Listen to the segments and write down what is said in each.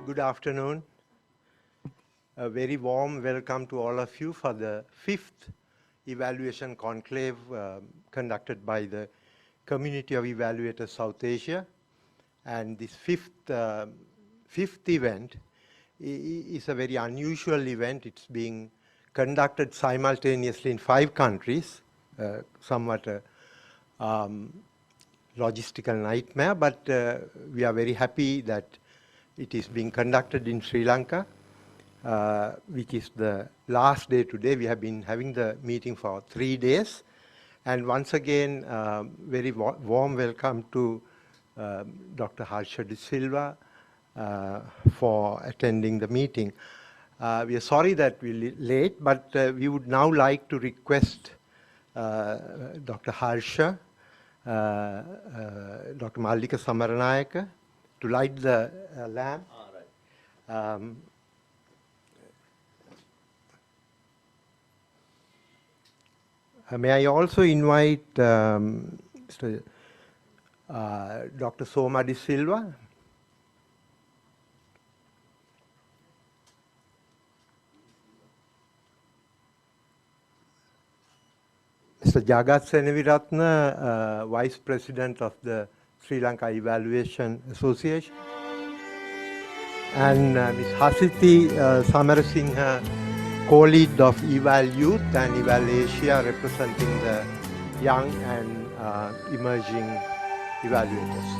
Good afternoon. A very warm welcome to all of you for the 5th evaluation conclave conducted by the Community of Evaluators South Asia. And this fifth event is a very unusual event. It's being conducted simultaneously in 5 countries, somewhat a logistical nightmare, but we are very happy that it is being conducted in Sri Lanka, which is the last day today. We have been having the meeting for 3 days. And once again, very warm welcome to Dr. Harsha De Silva for attending the meeting. We are sorry that we're late, but we would now like to request Dr. Harsha, Dr. Mallika Samaranayaka to light the lamp. May I also invite Dr. Soma De Silva. Mr. Jagat Seneviratna, Vice President of the Sri Lanka Evaluation Association. And Ms. Hasiti Samarasinghe, co-lead of Eval Youth and Eval Asia, representing the young and emerging evaluators.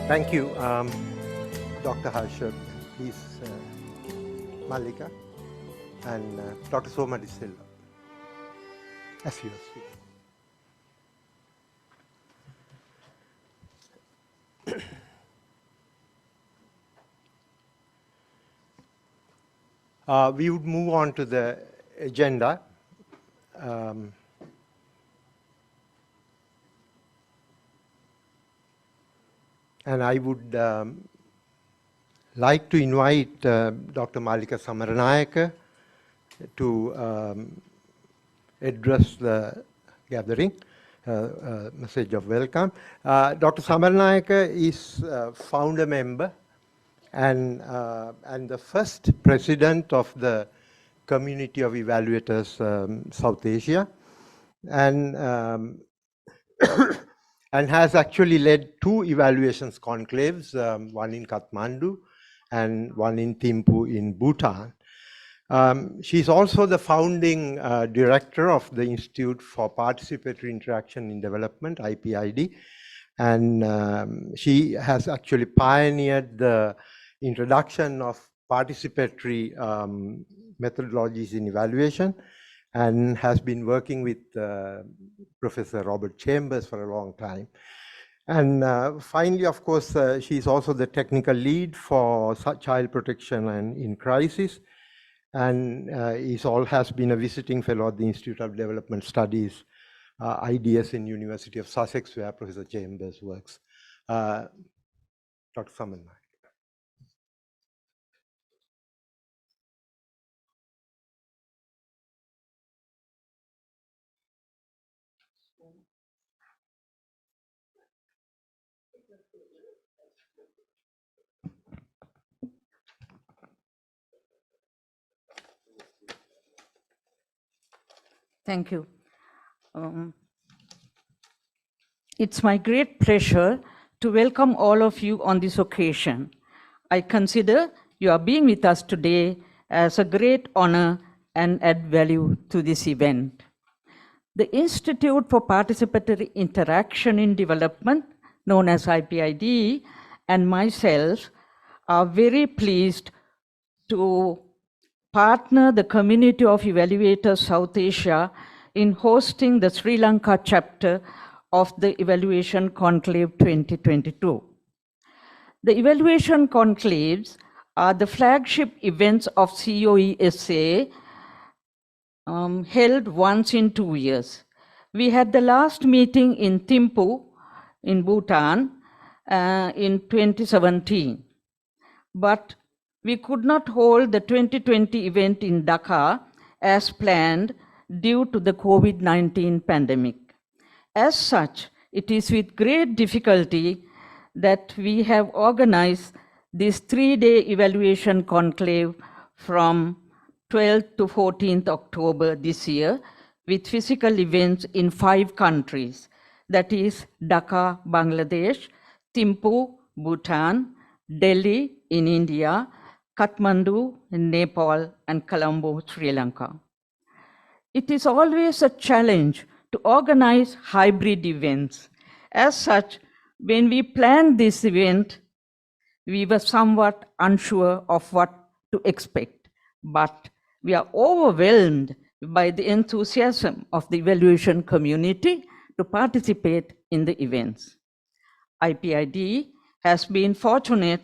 Thank you, Dr. Harsha. Please, Mallika, and Dr. Soma De Silva. As you we would move on to the agenda. And I would like to invite Dr. Mallika Samaranayaka to address the gathering, message of welcome. Dr. Samaranayaka is founder member and the first president of the Community of Evaluators South Asia, and and has actually led 2 evaluations conclaves, one in Kathmandu and one in Thimphu in Bhutan. She's also the founding director of the Institute for Participatory Interaction in Development, IPID, and she has actually pioneered the introduction of participatory methodologies in evaluation, and has been working with Professor Robert Chambers for a long time. And finally, of course, she's also the technical lead for child protection and in crisis, and has been a visiting fellow at the Institute of Development Studies, IDS in University of Sussex, where Professor Chambers works. Dr. Samanai. Thank you. It's my great pleasure to welcome all of you on this occasion. I consider your being with us today as a great honor and add value to this event. The Institute for Participatory Interaction in Development, known as IPID, and myself are very pleased to partner the community of evaluators South Asia in hosting the Sri Lanka chapter of the Evaluation Conclave 2022. The Evaluation Conclaves are the flagship events of COESA held once in 2 years. We had the last meeting in Thimphu in Bhutan in 2017, but we could not hold the 2020 event in Dhaka as planned due to the COVID-19 pandemic. As such, it is with great difficulty that we have organized this 3-day evaluation conclave from 12th to 14th October this year with physical events in 5 countries, that is Dhaka, Bangladesh, Thimphu, Bhutan, Delhi in India, Kathmandu in Nepal, and Colombo, Sri Lanka. It is always a challenge to organize hybrid events. As such, when we planned this event, we were somewhat unsure of what to expect, but we are overwhelmed by the enthusiasm of the evaluation community to participate in the events. IPID has been fortunate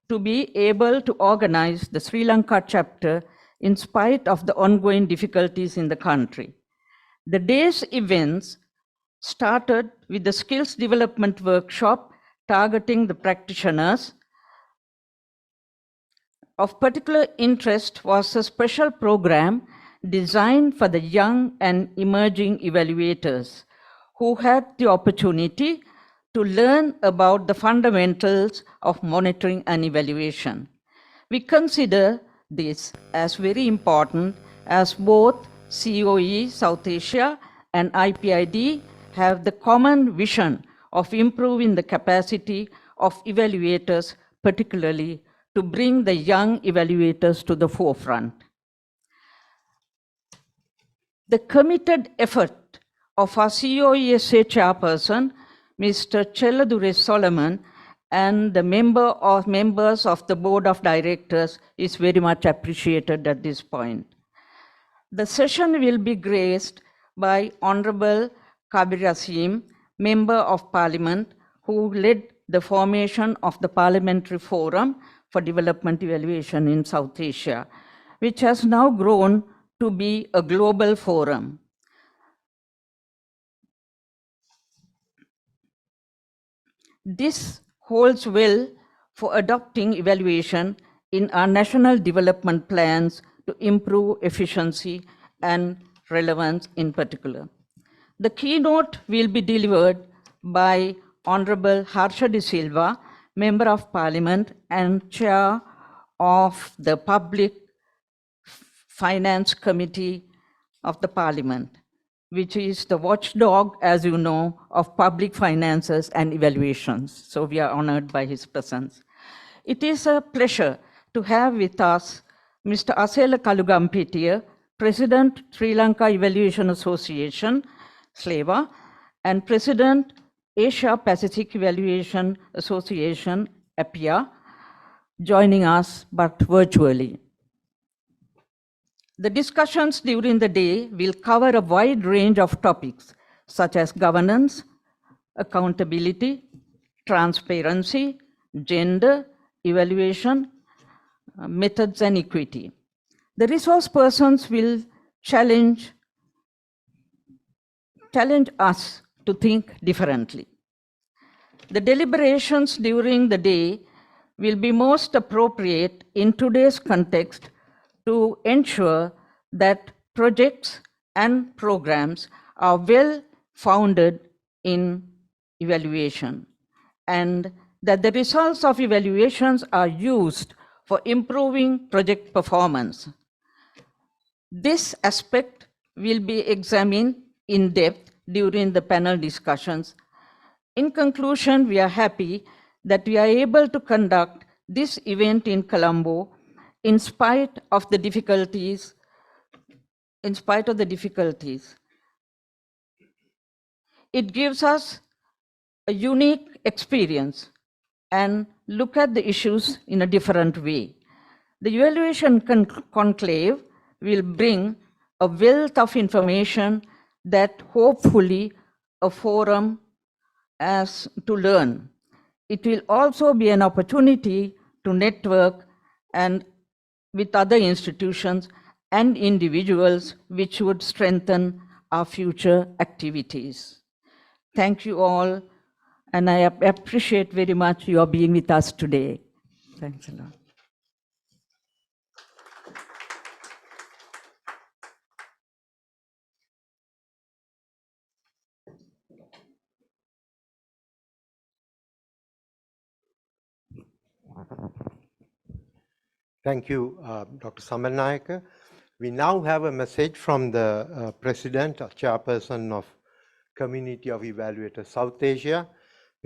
to be able to organize the Sri Lanka chapter in spite of the ongoing difficulties in the country. The day's events started with the skills development workshop targeting the practitioners. Of particular interest was a special program designed for the young and emerging evaluators who had the opportunity to learn about the fundamentals of monitoring and evaluation. We consider this as very important as both COE, South Asia, and IPID have the common vision of improving the capacity of evaluators, particularly to bring the young evaluators to the forefront. The committed effort of our COESA chairperson, Mr. Chelladurai Solomon, and the members of the board of directors is very much appreciated at this point. The session will be graced by Honorable Kabir Asim, Member of Parliament, who led the formation of the Parliamentary Forum for Development Evaluation in South Asia, which has now grown to be a global forum. This holds well for adopting evaluation in our national development plans to improve efficiency and relevance in particular. The keynote will be delivered by Honorable Harsha De Silva, Member of Parliament and Chair of the Public Finance Committee of the Parliament, which is the watchdog, as you know, of public finances and evaluations. So we are honored by his presence. It is a pleasure to have with us Mr. Asela Kalugampitiya, President, Sri Lanka Evaluation Association, SLEVA, and President, Asia Pacific Evaluation Association, APIA, joining us but virtually. The discussions during the day will cover a wide range of topics such as governance, accountability, transparency, gender, evaluation, methods and equity. The resource persons will challenge us to think differently. The deliberations during the day will be most appropriate in today's context to ensure that projects and programs are well founded in evaluation and that the results of evaluations are used for improving project performance. This aspect will be examined in depth during the panel discussions. In conclusion, we are happy that we are able to conduct this event in Colombo in spite of the difficulties. It gives us a unique experience and look at the issues in a different way. The evaluation conclave will bring a wealth of information that hopefully a forum as to learn. It will also be an opportunity to network and with other institutions and individuals, which would strengthen our future activities. Thank you all, and I appreciate very much your being with us today. Thanks a lot. Thank you, Dr. Samaranaike. We now have a message from the President or Chairperson of Community of Evaluators South Asia,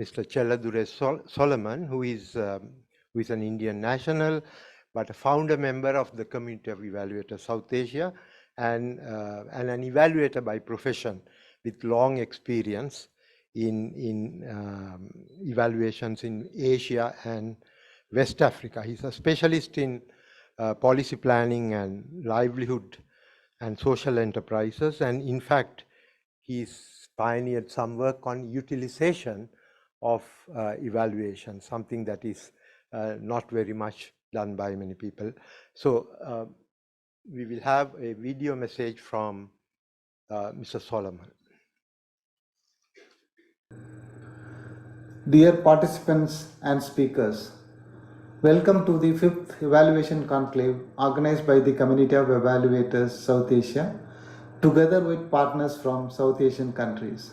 Mr. Cheladure Solomon, who is an Indian national, but a founder member of the Community of Evaluators South Asia, and an evaluator by profession with long experience in evaluations in Asia and West Africa. He's a specialist in policy planning and livelihood and social enterprises. And in fact, he's pioneered some work on utilization of evaluation, something that is not very much done by many people. So we will have a video message from Mr. Solomon. Dear participants and speakers, welcome to the 5th Evaluation Conclave organized by the Community of Evaluators South Asia, together with partners from South Asian countries.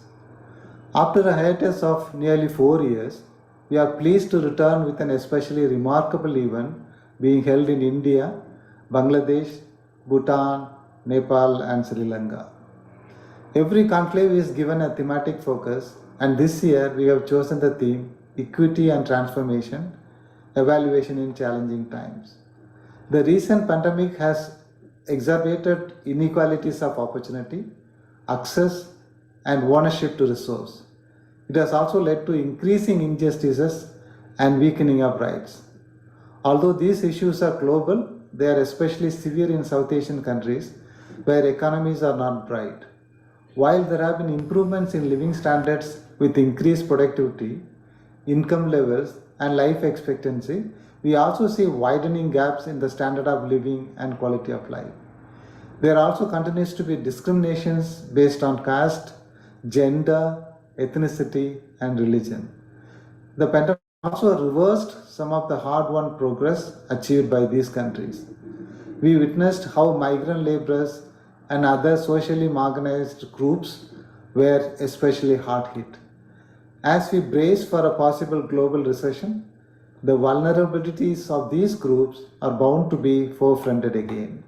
After a hiatus of nearly 4 years, we are pleased to return with an especially remarkable event being held in India, Bangladesh, Bhutan, Nepal and Sri Lanka. Every conclave is given a thematic focus, and this year we have chosen the theme Equity and Transformation, Evaluation in Challenging Times. The recent pandemic has exacerbated inequalities of opportunity, access, and ownership to resource. It has also led to increasing injustices and weakening of rights. Although these issues are global, they are especially severe in South Asian countries where economies are not bright. While there have been improvements in living standards with increased productivity, income levels, and life expectancy, we also see widening gaps in the standard of living and quality of life. There also continues to be discriminations based on caste, gender, ethnicity, and religion. The pandemic also reversed some of the hard-won progress achieved by these countries. We witnessed how migrant laborers and other socially marginalized groups were especially hard hit. As we brace for a possible global recession, the vulnerabilities of these groups are bound to be forefronted again.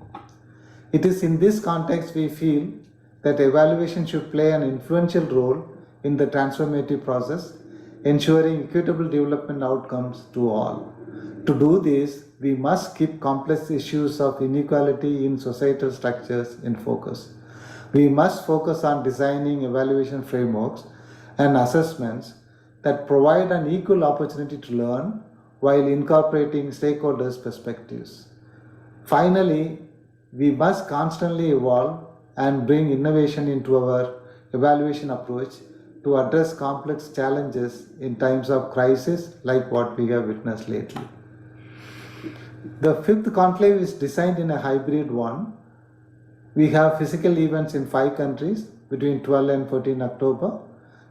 It is in this context we feel that evaluation should play an influential role in the transformative process, ensuring equitable development outcomes to all. To do this, we must keep complex issues of inequality in societal structures in focus. We must focus on designing evaluation frameworks and assessments that provide an equal opportunity to learn while incorporating stakeholders' perspectives. Finally, we must constantly evolve and bring innovation into our evaluation approach to address complex challenges in times of crisis like what we have witnessed lately. The 5th conclave is designed in a hybrid one. We have physical events in 5 countries between 12 and 14 October.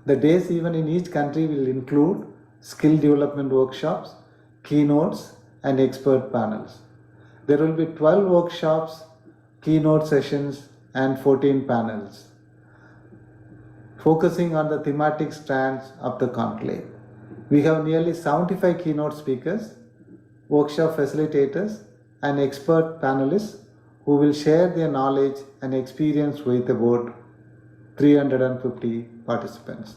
The days even in each country will include skill development workshops, keynotes, and expert panels. There will be 12 workshops, keynote sessions, and 14 panels, focusing on the thematic strands of the conclave. We have nearly 75 keynote speakers, workshop facilitators, and expert panelists who will share their knowledge and experience with about 350 participants.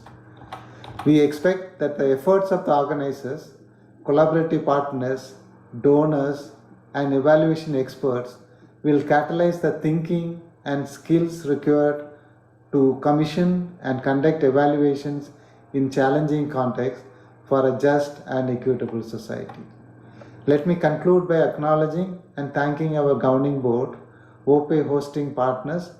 We expect that the efforts of the organizers, collaborative partners, donors, and evaluation experts will catalyze the thinking and skills required to commission and conduct evaluations in challenging contexts for a just and equitable society. Let me conclude by acknowledging and thanking our governing board, OPE hosting partners,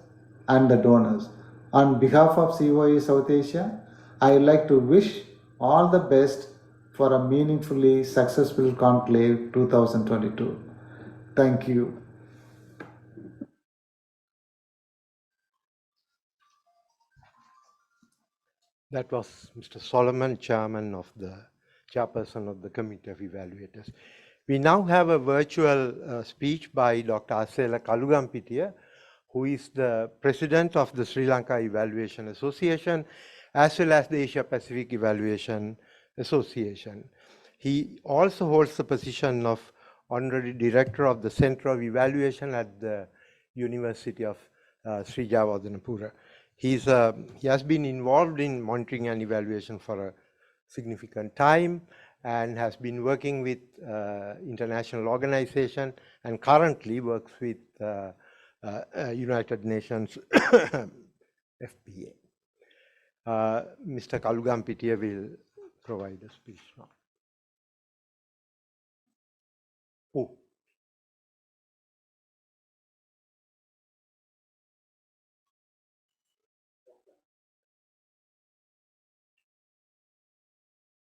and the donors. On behalf of COE South Asia, I would like to wish all the best for a meaningfully successful Conclave 2022. Thank you. That was Mr. Solomon, chairperson of the Committee of Evaluators. We now have a virtual speech by Dr. Asela Kalugampitiya, who is the president of the Sri Lanka Evaluation Association, as well as the Asia Pacific Evaluation Association. He also holds the position of honorary director of the Center of Evaluation at the University of Sri Jawadanapura. He has been involved in monitoring and evaluation for a significant time and has been working with international organization and currently works with United Nations FPA. Mr. Kalugampitiya will provide a speech now. Oh.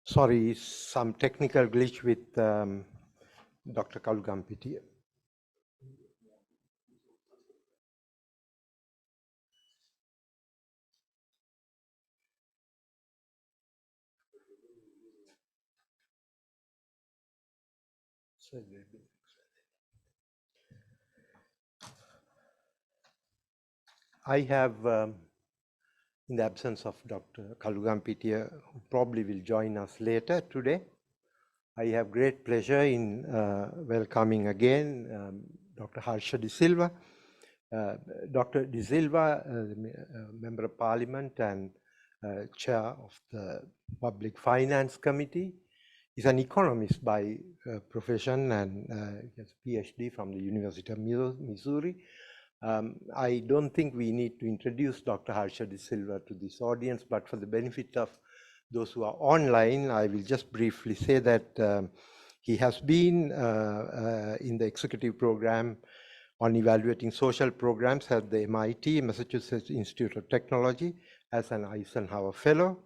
Sorry, some technical glitch with Dr. Kalugampitiya. I have, in the absence of Dr. Kalugampitiya, who probably will join us later today, I have great pleasure in welcoming again Dr. Harsha De Silva. Dr. De Silva, Member of Parliament and Chair of the Public Finance Committee, is an economist by profession and has a PhD from the University of Missouri. I don't think we need to introduce Dr. Harsha De Silva to this audience, but for the benefit of those who are online, I will just briefly say that he has been in the executive program on evaluating social programs at the MIT, Massachusetts Institute of Technology, as an Eisenhower Fellow.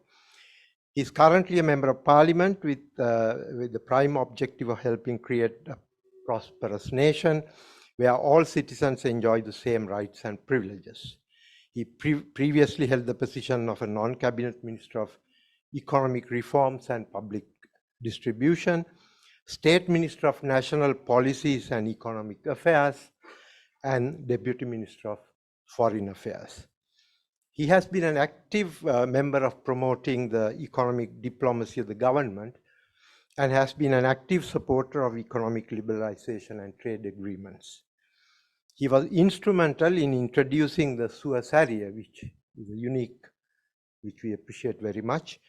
He's currently a Member of Parliament with the prime objective of helping create a prosperous nation where all citizens enjoy the same rights and privileges. He previously held the position of a non-cabinet Minister of Economic Reforms and Public Distribution, State Minister of National Policies and Economic Affairs, and Deputy Minister of Foreign Affairs. He has been an active member of promoting the economic diplomacy of the government and has been an active supporter of economic liberalization and trade agreements. He was instrumental in introducing the SUASARIA, which is unique, which we appreciate very much,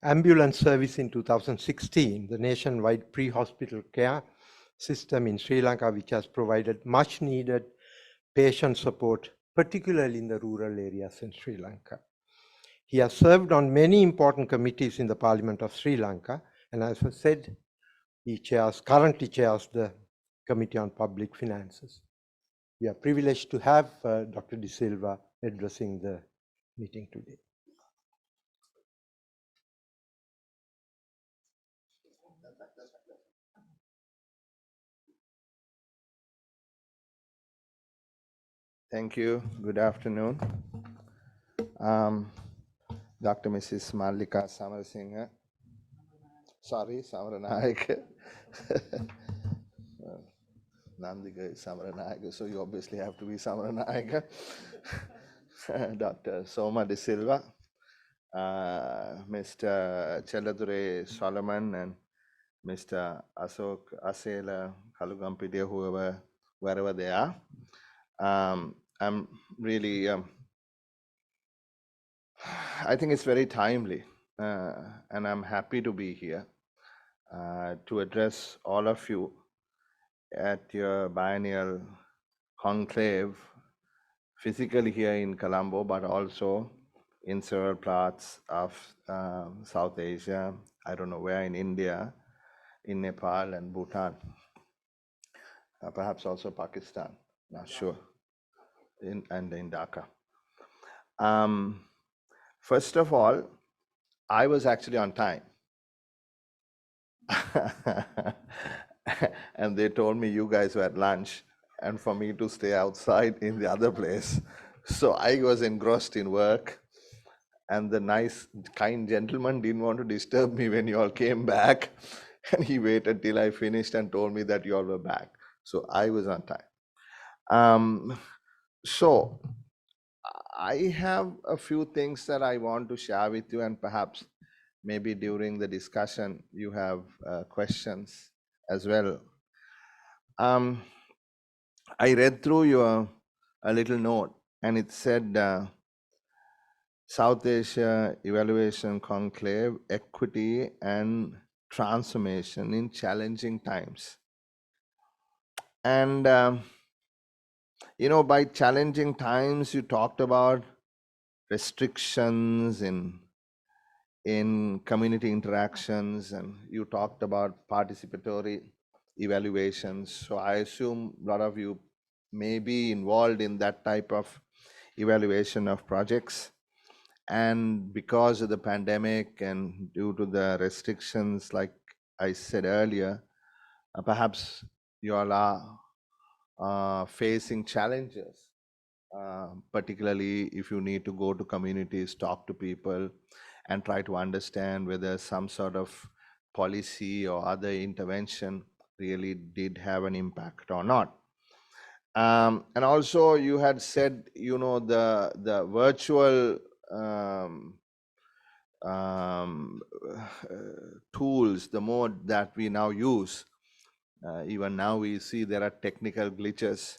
ambulance service in 2016, the nationwide pre-hospital care system in Sri Lanka, which has provided much needed patient support, particularly in the rural areas in Sri Lanka. He has served on many important committees in the Parliament of Sri Lanka, and as I said, he currently chairs the Committee on Public Finances. We are privileged to have Dr. De Silva addressing the meeting today. Thank you. Good afternoon. Dr. Mrs. Mallika Samarasinghe. Sorry, Samaranayake. Nandiga is Samaranayake, so you obviously have to be Samaranayake. Dr. Soma De Silva, Mr. Cheladure Solomon, and Mr. Asok Asela Kalugampitiya, wherever they are. I'm really, I think it's very timely, and I'm happy to be here to address all of you at your biennial conclave, physically here in Colombo, but also in several parts of South Asia. I don't know where, in India, in Nepal and Bhutan, perhaps also Pakistan, not sure, and in Dhaka. First of all, I was actually on time. And they told me you guys were at lunch and for me to stay outside in the other place. So I was engrossed in work, and the nice, kind gentleman didn't want to disturb me when you all came back. And he waited till I finished and told me that you all were back. So I was on time. So I have a few things that I want to share with you, and perhaps maybe during the discussion you have questions as well. I read through your a little note, and it said South Asia Evaluation Conclave, Equity and Transformation in Challenging Times. And by challenging times, you talked about restrictions in community interactions, and you talked about participatory evaluations. So I assume a lot of you may be involved in that type of evaluation of projects. And because of the pandemic and due to the restrictions, like I said earlier, perhaps you all are facing challenges, particularly if you need to go to communities, talk to people, and try to understand whether some sort of policy or other intervention really did have an impact or not. And also you had said, the virtual tools, the mode that we now use, even now we see there are technical glitches,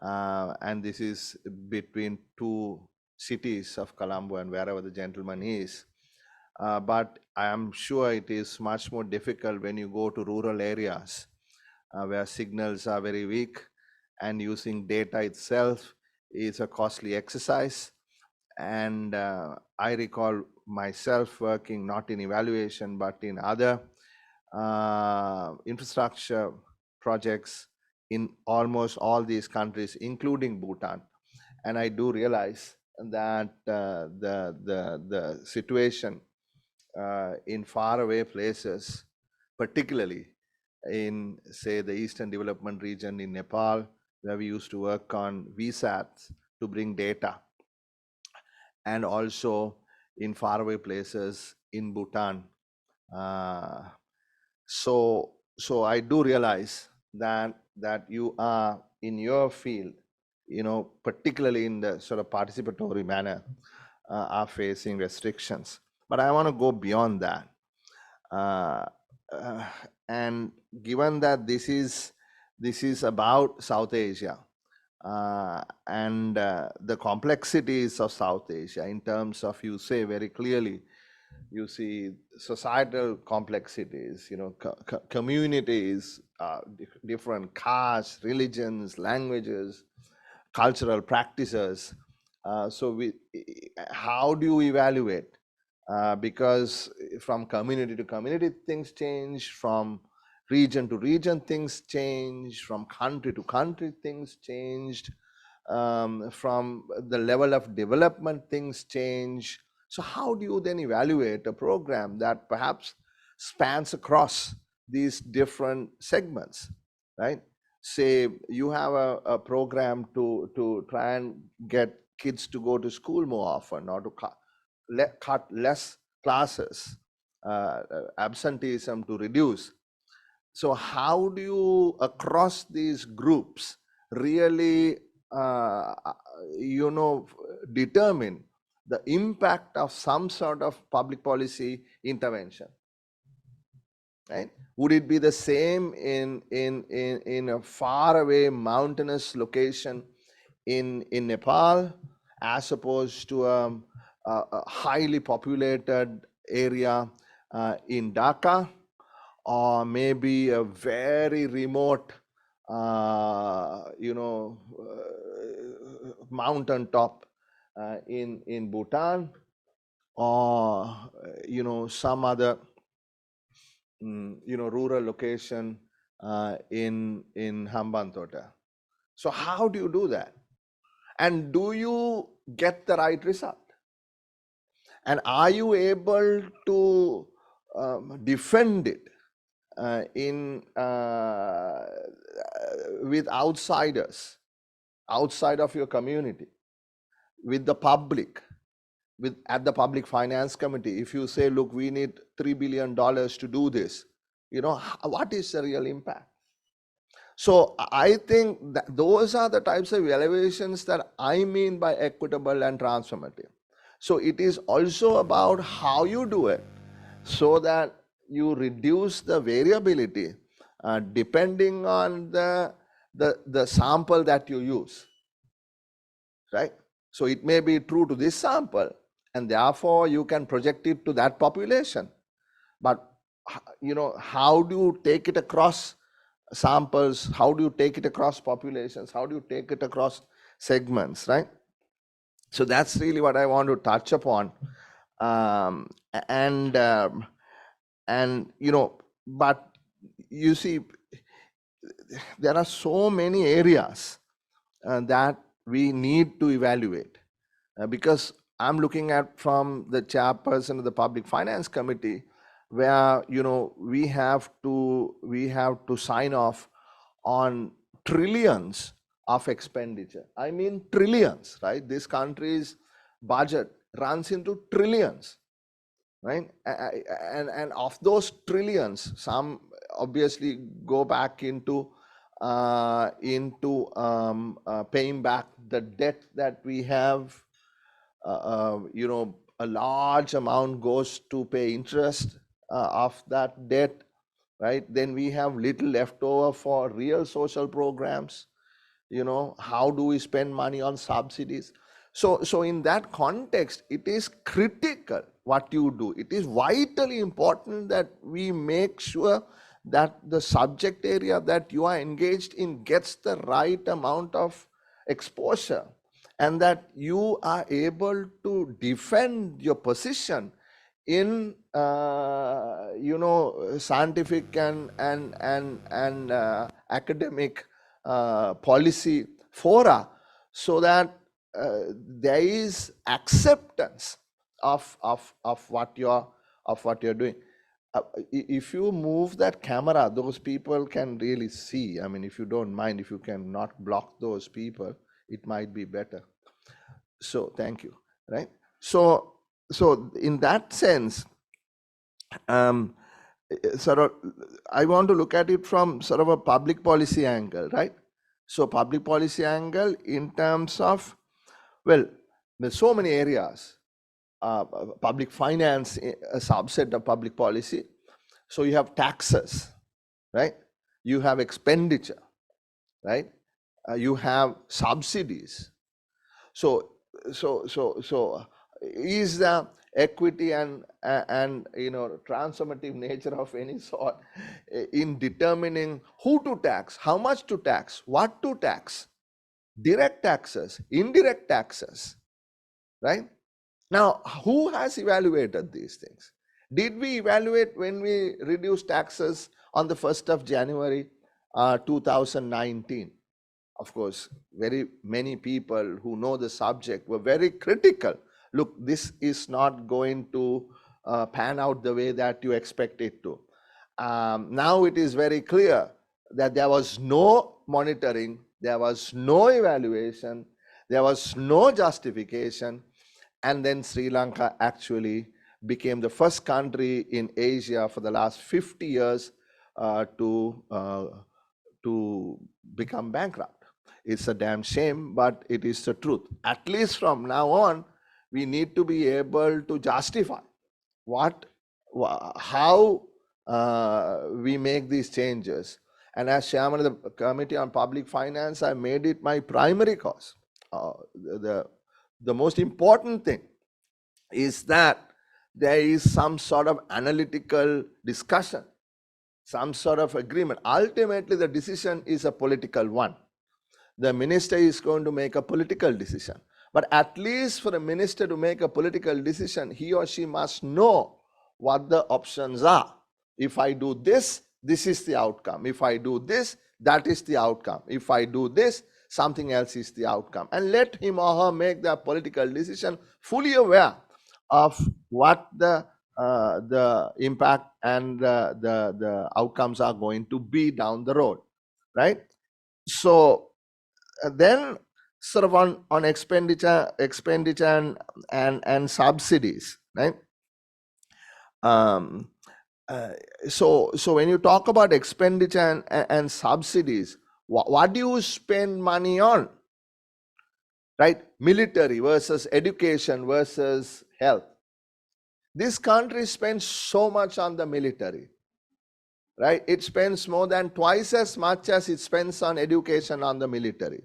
and this is between two cities of Colombo and wherever the gentleman is. But I am sure it is much more difficult when you go to rural areas where signals are very weak, and using data itself is a costly exercise. And I recall myself working not in evaluation but in other infrastructure projects in almost all these countries, including Bhutan. And I do realize that the situation in faraway places, particularly in, say, the Eastern Development Region in Nepal, where we used to work on VSATs to bring data, and also in faraway places in Bhutan. So I do realize that you are in your field, particularly in the sort of participatory manner, are facing restrictions. But I want to go beyond that. And given that this is about South Asia, and the complexities of South Asia in terms of, you say very clearly, you see societal complexities, communities, different castes, religions, languages, cultural practices. So how do you evaluate? Because from community to community, things change. From region to region, things change. From country to country, things changed. From the level of development, things change. So how do you then evaluate a program that perhaps spans across these different segments, right? Say you have a program to try and get kids to go to school more often, or to cut less classes, absenteeism to reduce. So how do you, across these groups, really determine the impact of some sort of public policy intervention, right? Would it be the same in a faraway mountainous location in Nepal as opposed to a highly populated area in Dhaka, or maybe a very remote, mountain top in Bhutan, or some other rural location in Hambantota. So how do you do that? And do you get the right result? And are you able to defend it with outsiders, outside of your community, with the public, at the Public Finance Committee? If you say, look, we need $3 billion to do this, what is the real impact? So I think that those are the types of evaluations that I mean by equitable and transformative. So it is also about how you do it so that you reduce the variability depending on the sample that you use, right? So it may be true to this sample, and therefore you can project it to that population. But how do you take it across samples? How do you take it across populations? How do you take it across segments, right? So that's really what I want to touch upon. But you see, there are so many areas that we need to evaluate, because I'm looking at from the chairperson of the Public Finance Committee, where we have to sign off on trillions of expenditure. I mean trillions, right? This country's budget runs into trillions, right? And of those trillions, some obviously go back into paying back the debt that we have. A large amount goes to pay interest of that debt, right? Then we have little left over for real social programs. How do we spend money on subsidies? So in that context, it is critical what you do. It is vitally important that we make sure that the subject area that you are engaged in gets the right amount of exposure, and that you are able to defend your position in scientific and academic policy fora, so that there is acceptance of what you're doing. If you move that camera, those people can really see. I mean, if you don't mind, if you can not block those people, it might be better. So thank you. Right. So in that sense, sort of, I want to look at it from sort of a public policy angle, right? So public policy angle in terms of, well, there's so many areas. Public finance, a subset of public policy. So you have taxes, right? You have expenditure, right? You have subsidies. So is the equity and transformative nature of any sort in determining who to tax, how much to tax, what to tax, direct taxes, indirect taxes, right? Now, who has evaluated these things? Did we evaluate when we reduced taxes on the 1st of January 2019? Of course, very many people who know the subject were very critical. Look, this is not going to pan out the way that you expect it to. Now it is very clear that there was no monitoring, there was no evaluation, there was no justification, and then Sri Lanka actually became the first country in Asia for the last 50 years to become bankrupt. It's a damn shame, but it is the truth. At least from now on, we need to be able to justify how we make these changes. And as chairman of the Committee on Public Finance, I made it my primary cause the most important thing is that there is some sort of analytical discussion, some sort of agreement. Ultimately, the decision is a political one. The minister is going to make a political decision. But at least for a minister to make a political decision, he or she must know what the options are. If I do this, this is the outcome. If I do this, that is the outcome. If I do this, something else is the outcome. And let him or her make their political decision fully aware of what the impact and the outcomes are going to be down the road, right? So then sort of on expenditure and subsidies, right? So when you talk about expenditure and subsidies, what do you spend money on, right? Military versus education versus health. This country spends so much on the military, right? It spends more than twice as much as it spends on education on the military.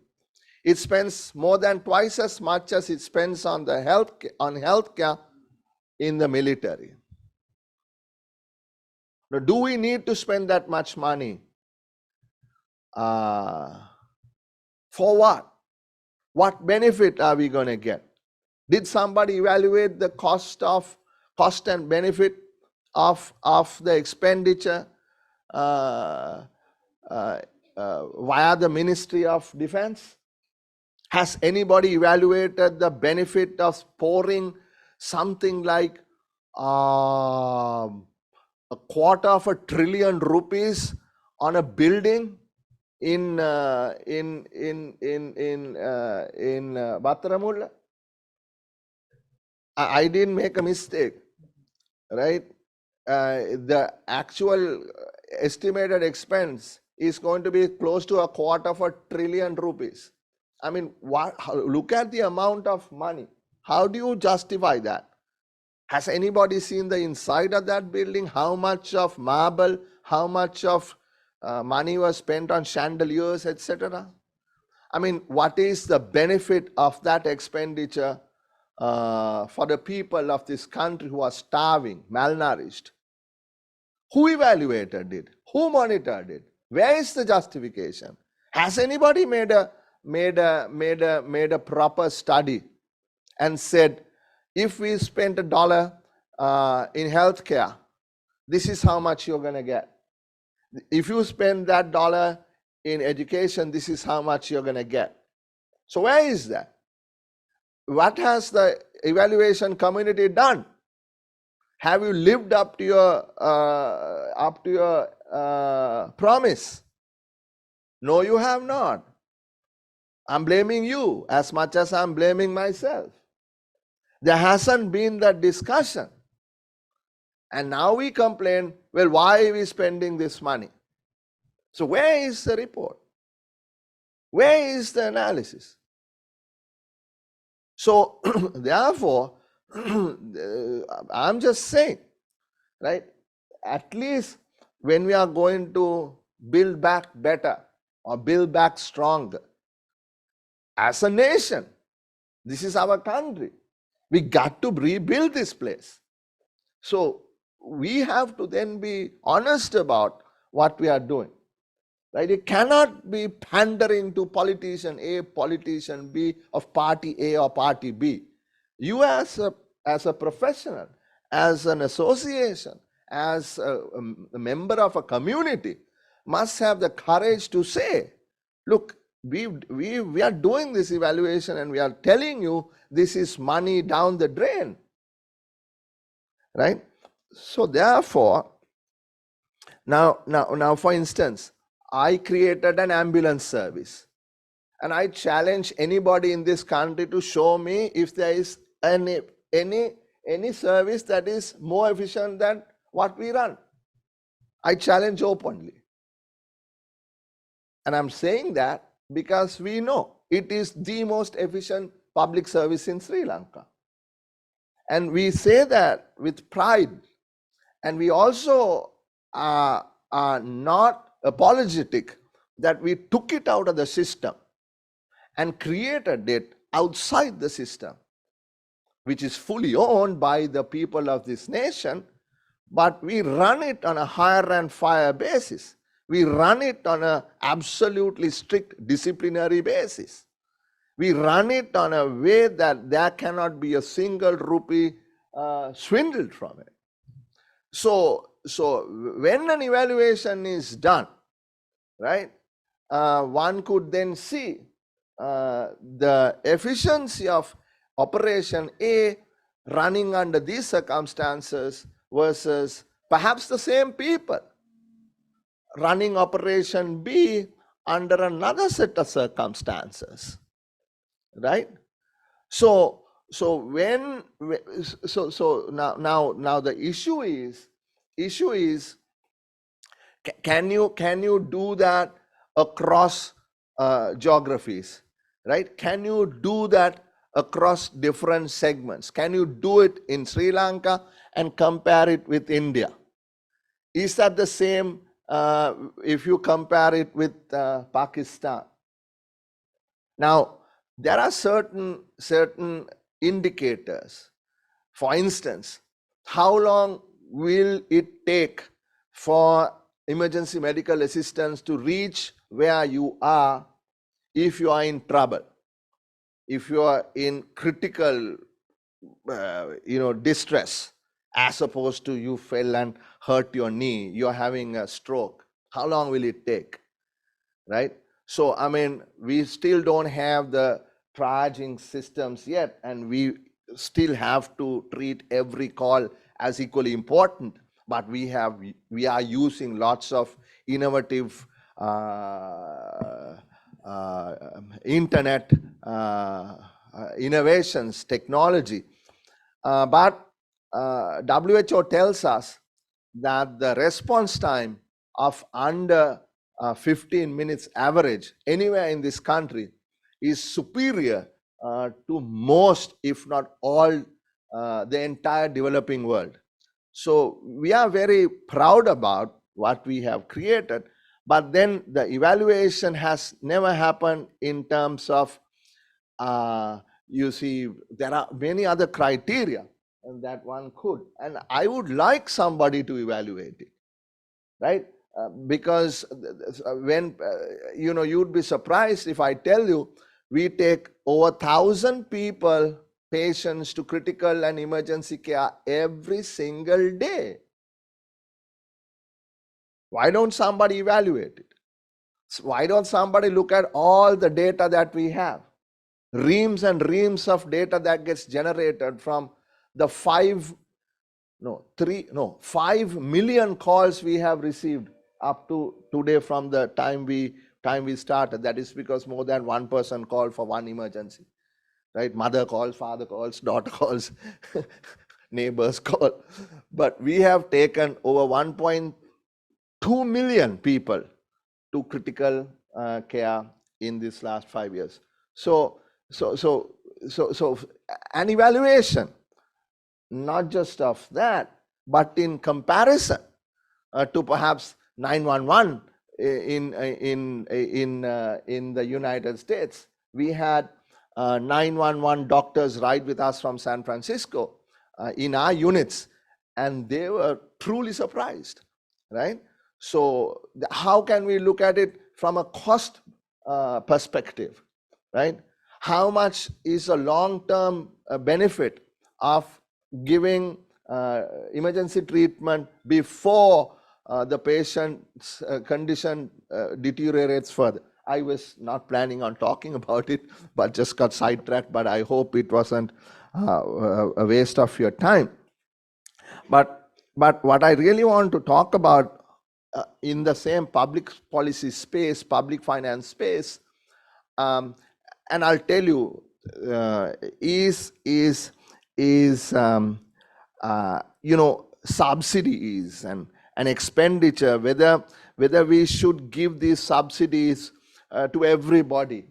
It spends more than twice as much as it spends on the healthcare in the military. Now, do we need to spend that much money? For what? What benefit are we going to get? Did somebody evaluate the cost and benefit of the expenditure via the Ministry of Defense? Has anybody evaluated the benefit of pouring something like $250 billion on a building in Battaramulla? I didn't make a mistake, right? The actual estimated expense is going to be close to $250 billion. I mean, look at the amount of money. How do you justify that? Has anybody seen the inside of that building? How much of marble, how much of money was spent on chandeliers, etc.? I mean, what is the benefit of that expenditure for the people of this country who are starving, malnourished? Who evaluated it? Who monitored it? Where is the justification? Has anybody made a proper study and said, if we spent $1 in healthcare, this is how much you're going to get. If you spend that $1 in education, this is how much you're going to get. So where is that? What has the evaluation community done? Have you lived up to your promise? No, you have not. I'm blaming you as much as I'm blaming myself. There hasn't been that discussion. And now we complain, well, why are we spending this money? So where is the report? Where is the analysis? So therefore, I'm just saying, right? At least when we are going to build back better or build back stronger, as a nation, this is our country. We got to rebuild this place. So we have to then be honest about what we are doing. Right? It cannot be pandering to politician A, politician B of party A or party B. You as a professional, as an association, as a member of a community, must have the courage to say, look, we are doing this evaluation and we are telling you this is money down the drain. Right? So therefore, now for instance, I created an ambulance service and I challenge anybody in this country to show me if there is any service that is more efficient than what we run. I challenge openly. And I'm saying that because we know it is the most efficient public service in Sri Lanka. And we say that with pride. And we also are not apologetic that we took it out of the system and created it outside the system, which is fully owned by the people of this nation, but we run it on a hire and fire basis. We run it on an absolutely strict disciplinary basis. We run it on a way that there cannot be a single rupee swindled from it. So when an evaluation is done, right, one could then see the efficiency of operation A running under these circumstances versus perhaps the same people running operation B under another set of circumstances, right? So now the issue is can you do that across geographies, right? Can you do that across different segments? Can you do it in Sri Lanka and compare it with India? Is that the same if you compare it with Pakistan? Now, there are certain indicators. For instance, how long will it take for emergency medical assistance to reach where you are if you are in trouble, if you are in critical distress, as opposed to you fell and hurt your knee, you're having a stroke? How long will it take, right? So, I mean, we still don't have the triaging systems yet, and we still have to treat every call as equally important, but we are using lots of innovative internet innovations, technology. But WHO tells us that the response time of under 15 minutes average anywhere in this country is superior to most, if not all, the entire developing world. So we are very proud about what we have created, but then the evaluation has never happened in terms of, you see, there are many other criteria that one could, and I would like somebody to evaluate it, right? Because when, you'd be surprised if I tell you, we take over 1,000 people, patients, to critical and emergency care every single day. Why don't somebody evaluate it? Why don't somebody look at all the data that we have? Reams and reams of data that gets generated from the 5 million calls we have received up to today from the time we started. That is because more than one person called for one emergency, right? Mother calls, father calls, daughter calls, neighbors call. But we have taken over 1.2 million people to critical care in this last 5 years. So an evaluation, not just of that, but in comparison to perhaps 911 in the United States. We had 911 doctors ride with us from San Francisco in our units, and they were truly surprised, right? So how can we look at it from a cost perspective, right? How much is a long-term benefit of giving emergency treatment before the patient's condition deteriorates further? I was not planning on talking about it, but just got sidetracked, but I hope it wasn't a waste of your time. But what I really want to talk about in the same public policy space, public finance space, and I'll tell you, is subsidies and expenditure, whether we should give these subsidies to everybody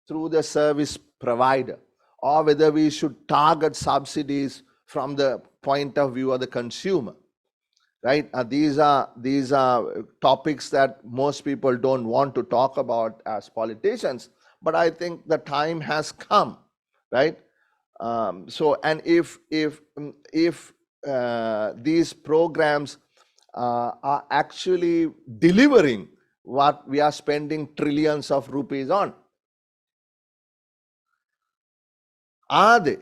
through the service provider, or whether we should target subsidies from the point of view of the consumer, right? These are topics that most people don't want to talk about as politicians, but I think the time has come right? So, and if these programs are actually delivering what we are spending trillions of rupees on, are they?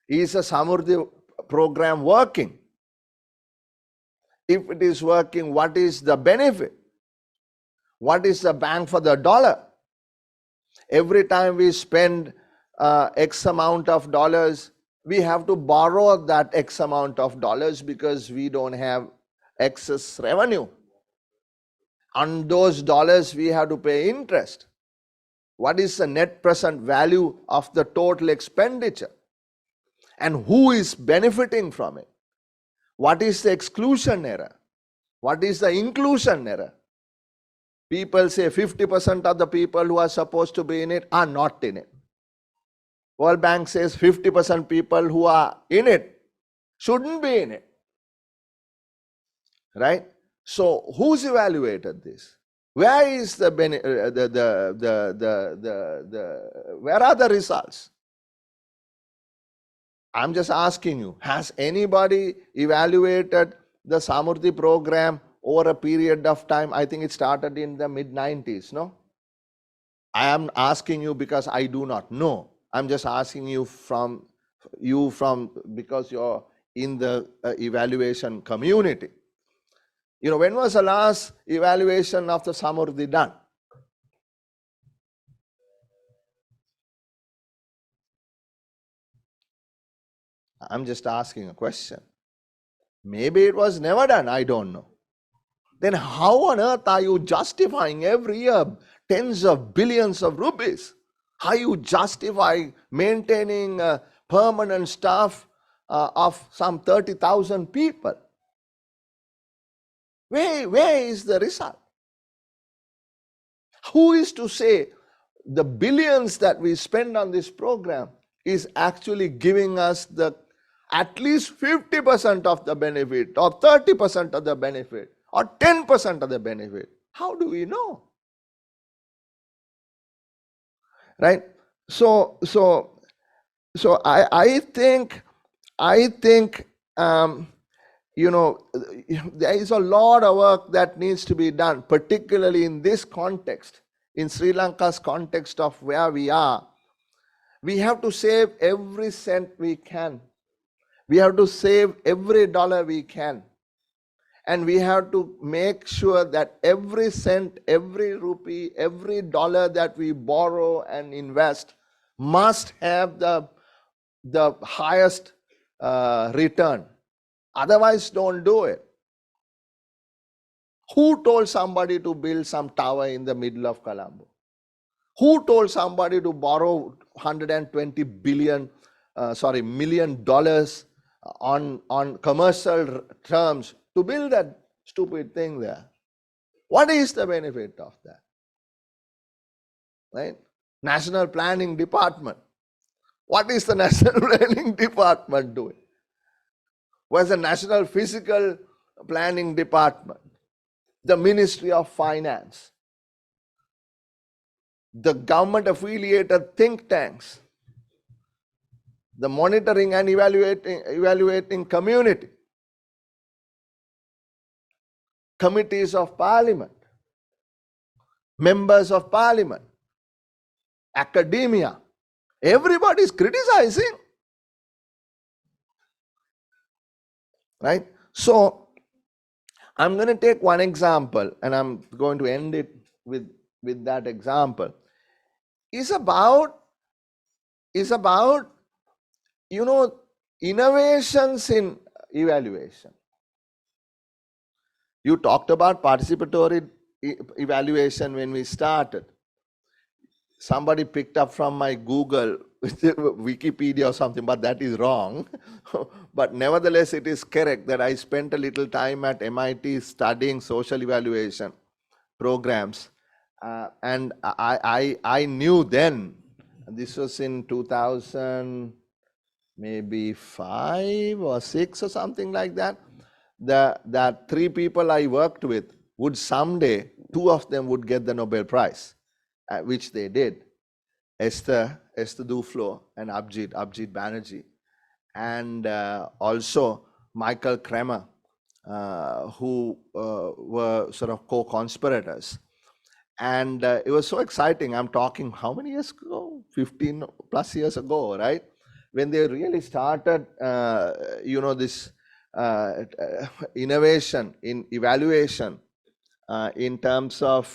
Is a Samurdhi program working? If it is working, what is the benefit? What is the bang for the dollar? Every time we spend X amount of dollars, we have to borrow that X amount of dollars because we don't have excess revenue. On those dollars, we have to pay interest. What is the net present value of the total expenditure? And who is benefiting from it? What is the exclusion error? What is the inclusion error? People say 50% of the people who are supposed to be in it are not in it. World Bank says 50% people who are in it shouldn't be in it. Right? So who's evaluated this? Where is the where are the results? I'm just asking you, has anybody evaluated the Samurdhi program over a period of time? I think it started in the mid-90s, no? I am asking you because I do not know. I'm just asking you because you're in the evaluation community. You know, when was the last evaluation of the Samurdhi done? I'm just asking a question. Maybe it was never done, I don't know. Then how on earth are you justifying every year tens of billions of rupees? How you justify maintaining permanent staff of some 30,000 people? Where is the result? Who is to say the billions that we spend on this program is actually giving us the at least 50% of the benefit, or 30% of the benefit, or 10% of the benefit? How do we know? Right? So I think you know, there is a lot of work that needs to be done, particularly in this context, in Sri Lanka's context of where we are. We have to save every cent we can. We have to save every dollar we can. And we have to make sure that every cent, every rupee, every dollar that we borrow and invest must have the highest return. Otherwise, don't do it. Who told somebody to build some tower in the middle of Colombo? Who told somebody to borrow $120 million on commercial terms to build that stupid thing there? What is the benefit of that? Right? National Planning Department. What is the National Planning Department doing? Where's the National Physical Planning Department? The Ministry of Finance? The government-affiliated think tanks? The monitoring and evaluating community? Committees of Parliament? Members of Parliament? Academia? Everybody is criticizing. Right? So, I'm going to take one example, and I'm going to end it with that example. It's about you know, innovations in evaluation. You talked about participatory evaluation when we started. Somebody picked up from my Google, Wikipedia or something, but that is wrong. But nevertheless, it is correct that I spent a little time at MIT studying social evaluation programs. And I knew then, this was in 2000, maybe 5 or 6 or something like that, that 3 people I worked with would someday, 2 of them would get the Nobel Prize, which they did, Esther Esther Duflo and Abhijit Banerjee, and also Michael Kremer, who were sort of co-conspirators. And it was so exciting. I'm talking how many years ago? 15 plus years ago, right? When they really started, this innovation in evaluation in terms of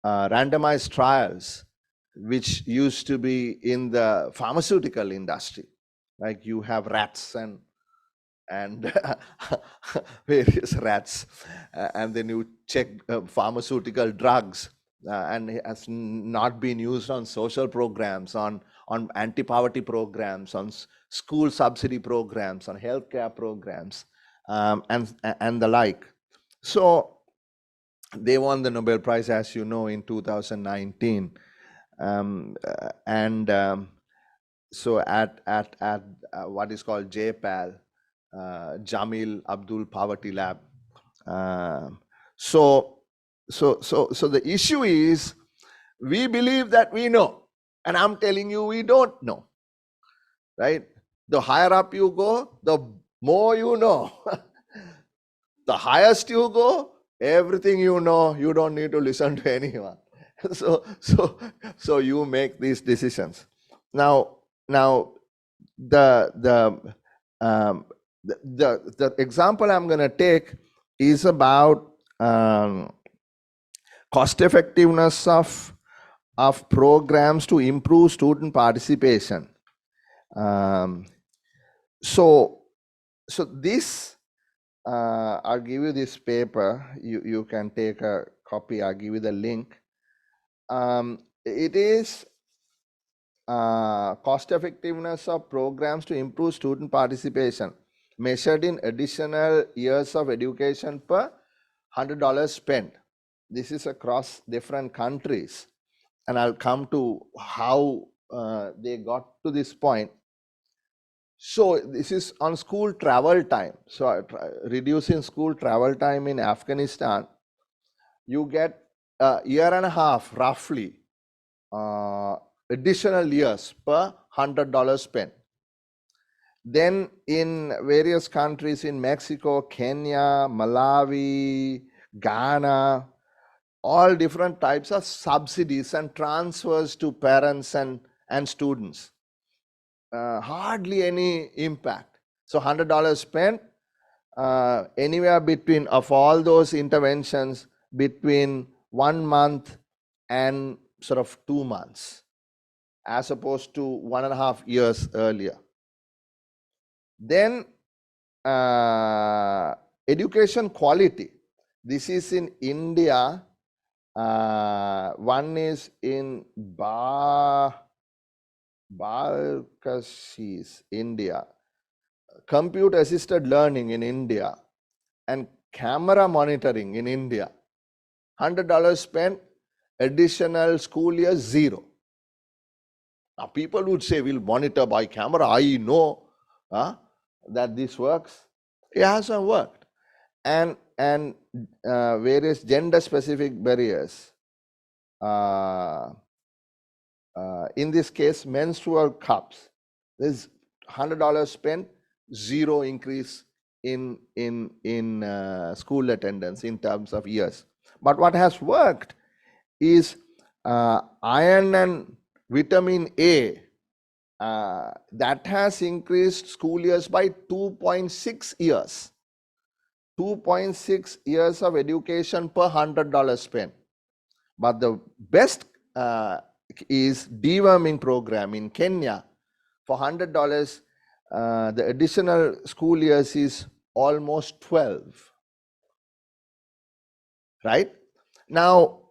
randomized trials, which used to be in the pharmaceutical industry. Like you have rats and various rats, and then you check pharmaceutical drugs, and it has not been used on social programs, on anti-poverty programs, on school subsidy programs, on healthcare programs, and the like. So they won the Nobel Prize, as you know, in 2019, so at what is called JPAL, Jamil Abdul Poverty Lab. So the issue is, we believe that we know, and I'm telling you we don't know, right? The higher up you go, the more you know. The highest you go, everything you know, you don't need to listen to anyone. So you make these decisions. Now the example I'm going to take is about cost effectiveness of programs to improve student participation. So this, I'll give you this paper. You can take a copy. I'll give you the link. It is cost effectiveness of programs to improve student participation measured in additional years of education per $100 spent. This is across different countries, and I'll come to how they got to this point. So this is on school travel time. So reducing school travel time in Afghanistan, you get a year and a half roughly additional years per $100 spent. Then in various countries in Mexico, Kenya, Malawi, Ghana, all different types of subsidies and transfers to parents and students. Hardly any impact. So $100 spent, anywhere between, of all those interventions, between 1 month and sort of 2 months, as opposed to 1.5 years earlier. Then education quality. This is in India. One is in Balkashis, India. Computer assisted learning in India, and camera monitoring in India. $100 spent, additional school year 0. Now people would say, we'll monitor by camera. I know that this works. It hasn't worked. And various gender specific barriers. In this case, menstrual cups. There's $100 spent, 0 increase in school attendance in terms of years. But what has worked is iron and vitamin A. That has increased school years by 2.6 years. 2.6 years of education per $100 spent. But the best is deworming program in Kenya. For $100, the additional school years is almost 12. Right? Now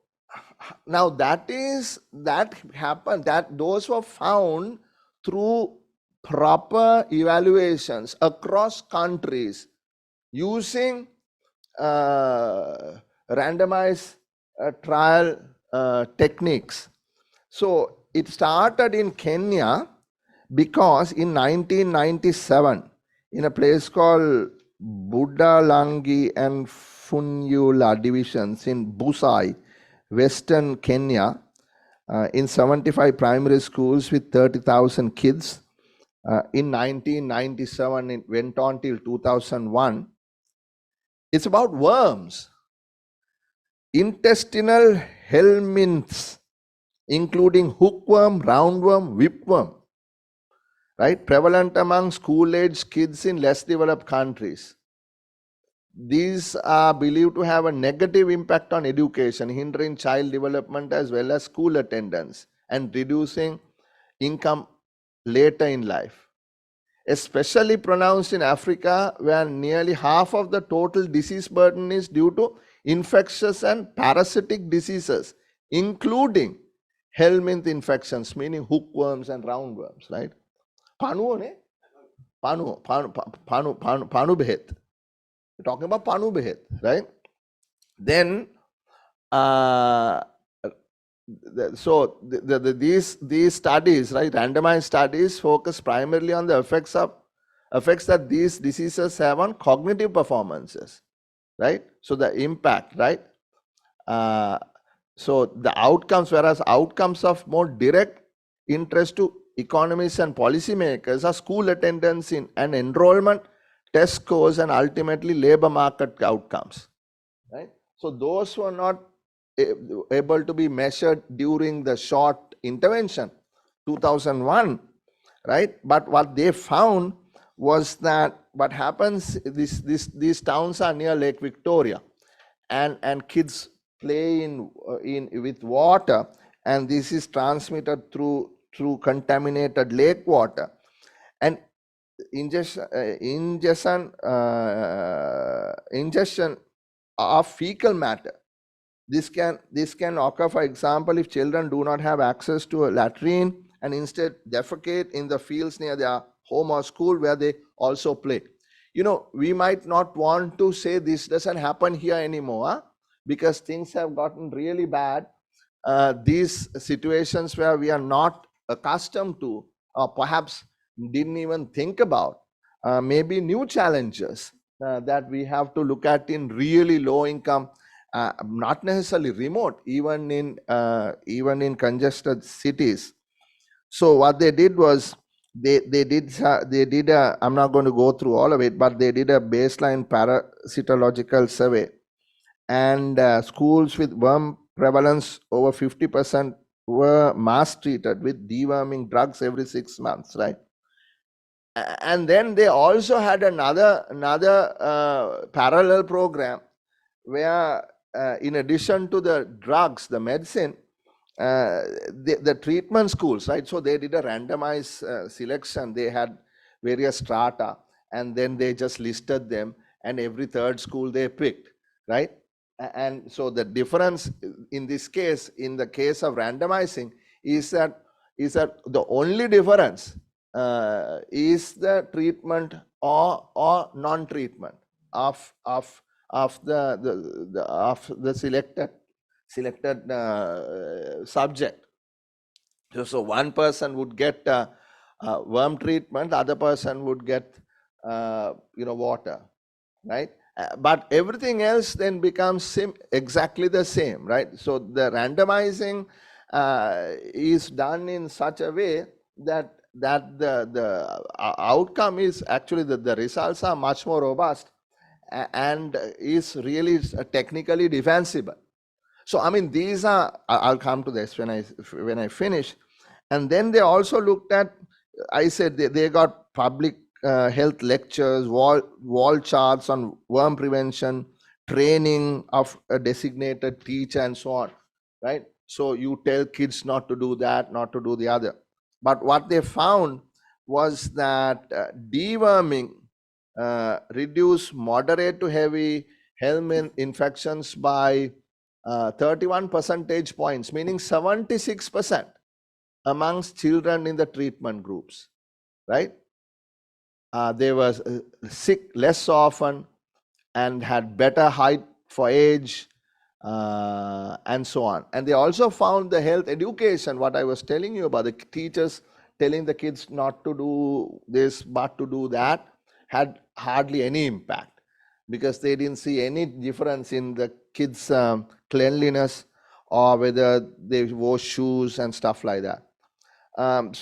that happened, that those were found through proper evaluations across countries using randomized trial techniques. So it started in Kenya because in 1997, in a place called Budalangi and Funyula divisions in Busai, Western Kenya, in 75 primary schools with 30,000 kids. In 1997, it went on till 2001. It's about worms, intestinal helminths, including hookworm, roundworm, whipworm, right? Prevalent among school-aged kids in less developed countries. These are believed to have a negative impact on education, hindering child development as well as school attendance and reducing income later in life. Especially pronounced in Africa, where nearly half of the total disease burden is due to infectious and parasitic diseases, including helminth infections, meaning hookworms and roundworms, right? Panu, ne? Panu behet. We're talking about Panu behet, right? Then, these studies, right, randomized studies, focus primarily on the effects that these diseases have on cognitive performances, right? So the impact, right? So the outcomes, whereas outcomes of more direct interest to economists and policymakers are school attendance in and enrollment, test scores, and ultimately labor market outcomes, right? So those were not able to be measured during the short intervention, 2001, right? But what they found was that what happens, these towns are near Lake Victoria, and kids play in with water, and this is transmitted through contaminated lake water, and ingestion of fecal matter. This can occur, for example, if children do not have access to a latrine and instead defecate in the fields near their home or school where they also play. You know, we might not want to say this doesn't happen here anymore, because things have gotten really bad. These situations where we are not accustomed to, or perhaps didn't even think about, maybe new challenges that we have to look at in really low income, not necessarily remote, even in congested cities. So what they did was they did a, I'm not going to go through all of it, but they did a baseline parasitological survey, and schools with worm prevalence over 50% were mass treated with deworming drugs every 6 months, right? And then they also had another parallel program where in addition to the drugs, the medicine, the treatment schools, right? So they did a randomized selection. They had various strata, and then they just listed them, and every third school they picked, right? And so the difference in this case, in the case of randomizing, is that the only difference is the treatment or non-treatment of the selected subject. So one person would get worm treatment, the other person would get water, right? But everything else then becomes exactly the same, right? So the randomizing is done in such a way that the outcome is actually the results are much more robust and is really technically defensible. So I mean, these are, I'll come to this when I finish. And then they also looked at, I said they got public health lectures, wall charts on worm prevention, training of a designated teacher, and so on, right? So you tell kids not to do that, not to do the other. But what they found was that deworming reduced moderate to heavy helminth infections by 31 percentage points, meaning 76% amongst children in the treatment groups, right? They were sick less often and had better height for age, and so on. And they also found the health education, what I was telling you about, the teachers telling the kids not to do this but to do that, had hardly any impact, because they didn't see any difference in the kids' cleanliness or whether they wore shoes and stuff like that. And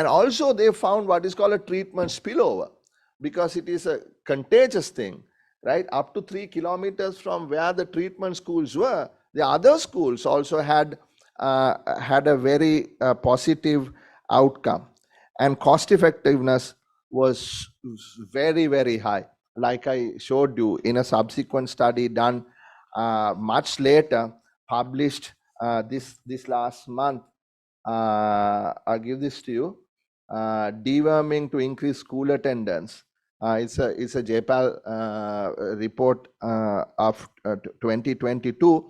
also they found what is called a treatment spillover, because it is a contagious thing, right? Up to 3 kilometers from where the treatment schools were, the other schools also had a very positive outcome, and cost effectiveness was very, very high. Like I showed you in a subsequent study done much later, published this last month. I'll give this to you. Deworming to increase school attendance. It's a JPAL report of 2022,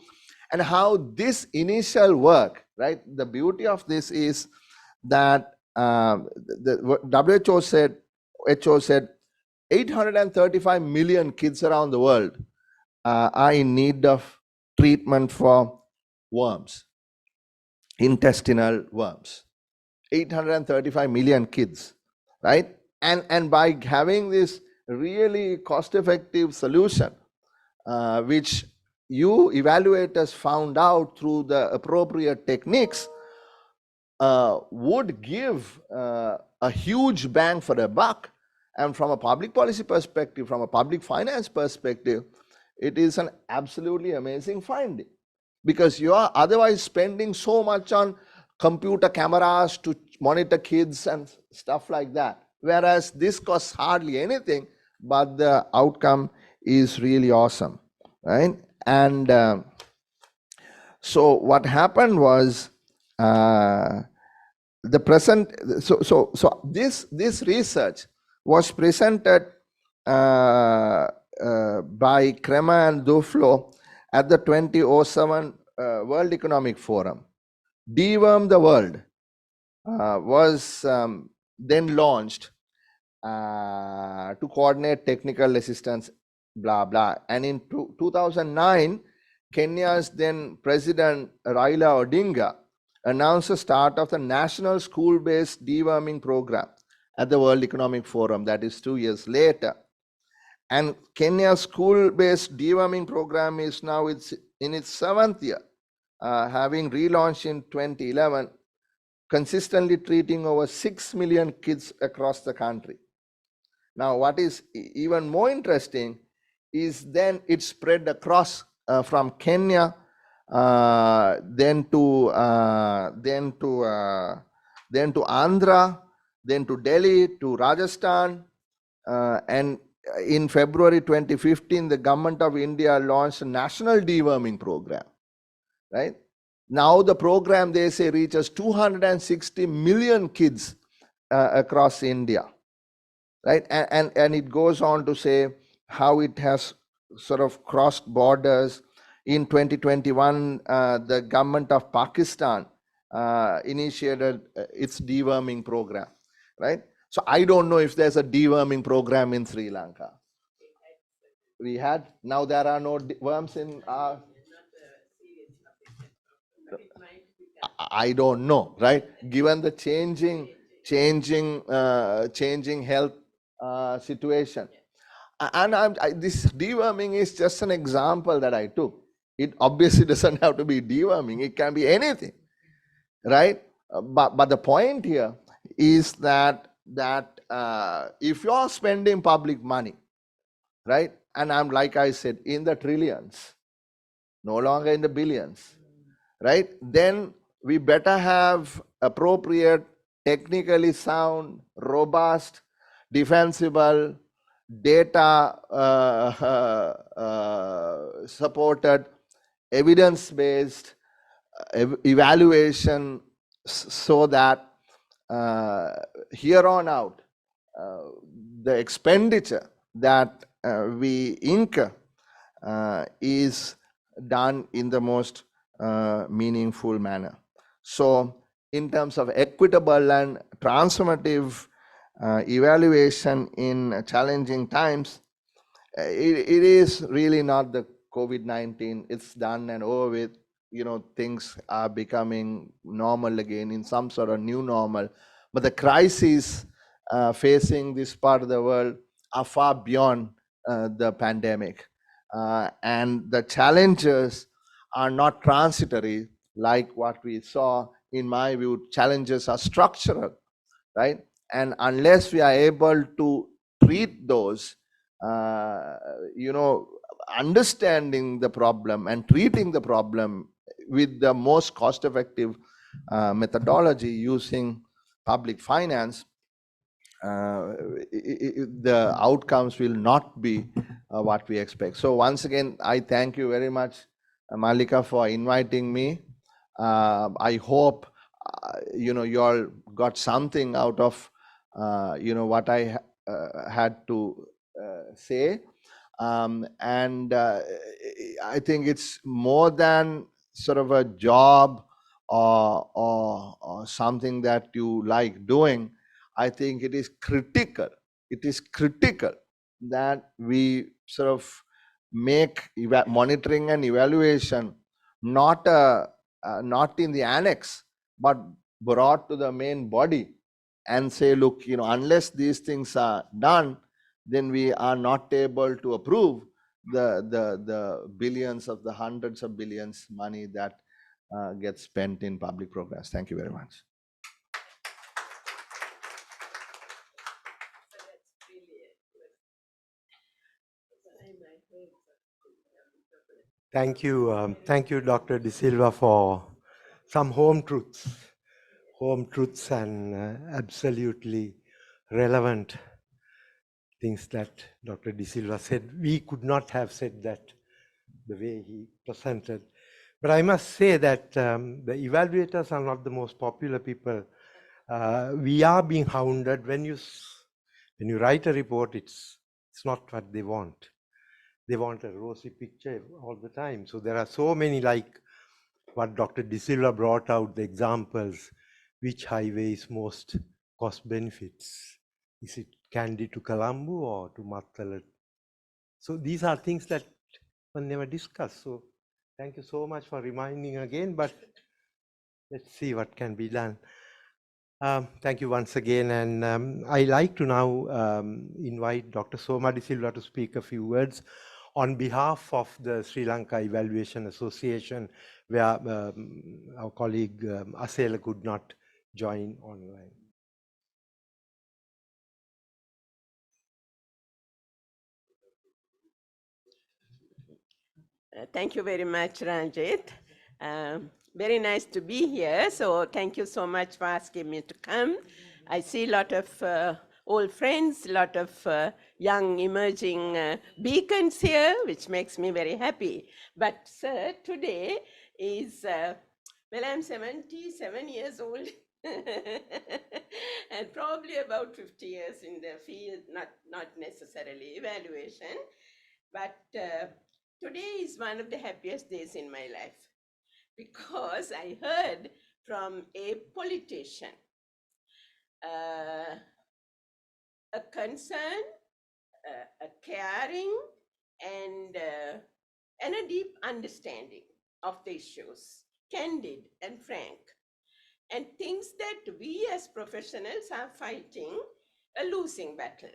and how this initial work, right? The beauty of this is that the WHO said 835 million kids around the world are in need of treatment for worms, intestinal worms. 835 million kids, right? And by having this really cost-effective solution, which you evaluators found out through the appropriate techniques, would give a huge bang for the buck. And from a public policy perspective, from a public finance perspective, it is an absolutely amazing finding, because you are otherwise spending so much on computer cameras to monitor kids and stuff like that, whereas this costs hardly anything, but the outcome is really awesome, right? And so what happened was this research was presented by Kremer and Duflo at the 2007 World Economic Forum. Deworm the World was then launched to coordinate technical assistance, blah, blah. And in 2009, Kenya's then President Raila Odinga announced the start of the National School-Based Deworming Program at the World Economic Forum, that is 2 years later. And Kenya's school-based deworming program is now in its 7th year, having relaunched in 2011, consistently treating over 6 million kids across the country. Now, what is even more interesting is then it spread across from Kenya, then to Andhra, then to Delhi, to Rajasthan, and in February 2015, the government of India launched a national deworming program, right? Now the program, they say, reaches 260 million kids across India, right? And it goes on to say how it has sort of crossed borders. In 2021, the government of Pakistan initiated its deworming program, right? So I don't know if there's a deworming program in Sri Lanka. We had, now there are no worms in our... I don't know, right? Given the changing health situation. And this deworming is just an example that I took. It obviously doesn't have to be deworming. It can be anything, right? But the point here is that if you're spending public money, right? And I'm, like I said, in the trillions, no longer in the billions, right? Then we better have appropriate, technically sound, robust, defensible, data supported, evidence-based evaluation, so that here on out, the expenditure that we incur is done in the most meaningful manner. So in terms of equitable and transformative evaluation in challenging times, it is really not the COVID-19. It's done and over with. You know, things are becoming normal again, in some sort of new normal. But the crises facing this part of the world are far beyond the pandemic. And the challenges are not transitory like what we saw. In my view, challenges are structural, right? And unless we are able to treat those, you know, understanding the problem and treating the problem with the most cost-effective methodology using public finance, the outcomes will not be what we expect. So once again, I thank you very much, Malika, for inviting me. I hope you know, you all got something out of you know, what I had to say. And I think it's more than sort of a job or something that you like doing. I think it is critical. It is critical that we sort of make monitoring and evaluation not not in the annex, but brought to the main body, and say, look, you know, unless these things are done, then we are not able to approve the billions of the hundreds of billions money that gets spent in public programs. Thank you very much. Thank you, Dr. De Silva, for some home truths and absolutely relevant things that Dr. De Silva said. We could not have said that the way he presented. But I must say that the evaluators are not the most popular people. We are being hounded. When you write a report, it's not what they want. They want a rosy picture all the time. So there are so many, like what Dr. De Silva brought out, the examples, which highway is most cost benefits. Is it Kandy to Colombo or to Mattalat? So these are things that one never discussed. So thank you so much for reminding again, but let's see what can be done. Thank you once again, and I like to now invite Dr. Soma De Silva to speak a few words on behalf of the Sri Lanka Evaluation Association, where our colleague Asela could not join online. Thank you very much, Ranjit. Very nice to be here. So thank you so much for asking me to come. I see a lot of old friends, a lot of young emerging beacons here, which makes me very happy. But sir, today is, well, I'm 77 years old. And probably about 50 years in the field, not necessarily evaluation. But today is one of the happiest days in my life, because I heard from a politician a concern, a caring, and a deep understanding of the issues, candid and frank, and things that we as professionals are fighting a losing battle.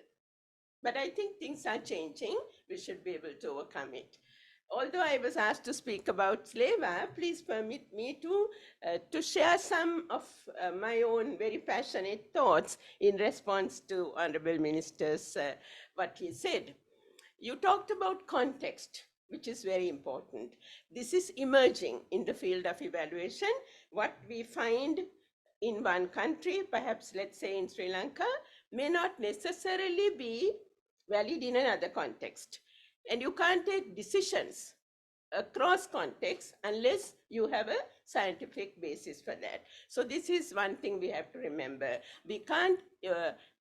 But I think things are changing. We should be able to overcome it. Although I was asked to speak about SLAVA, please permit me to share some of my own very passionate thoughts in response to Honorable Minister's what he said. You talked about context, which is very important. This is emerging in the field of evaluation. What we find in one country, perhaps let's say in Sri Lanka, may not necessarily be valid in another context. And you can't take decisions across contexts unless you have a scientific basis for that. So this is one thing we have to remember. We can't,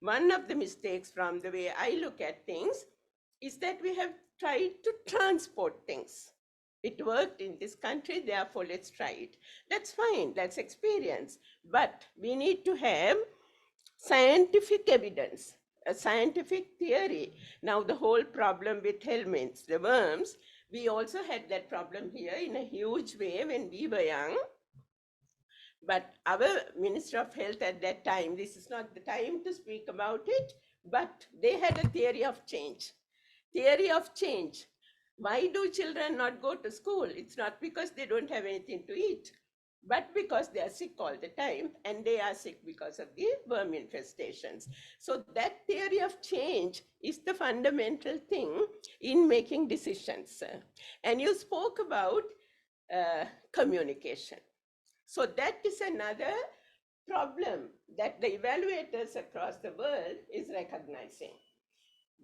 one of the mistakes from the way I look at things is that we have tried to transport things. It worked in this country, therefore let's try it. That's fine, that's experience. But we need to have scientific evidence, a scientific theory. Now the whole problem with helminths, the worms, we also had that problem here in a huge way when we were young. But our Minister of Health at that time, this is not the time to speak about it, but they had a theory of change. Theory of change. Why do children not go to school? It's not because they don't have anything to eat, but because they are sick all the time, and they are sick because of the worm infestations. So that theory of change is the fundamental thing in making decisions. And you spoke about communication. So that is another problem that the evaluators across the world is recognizing.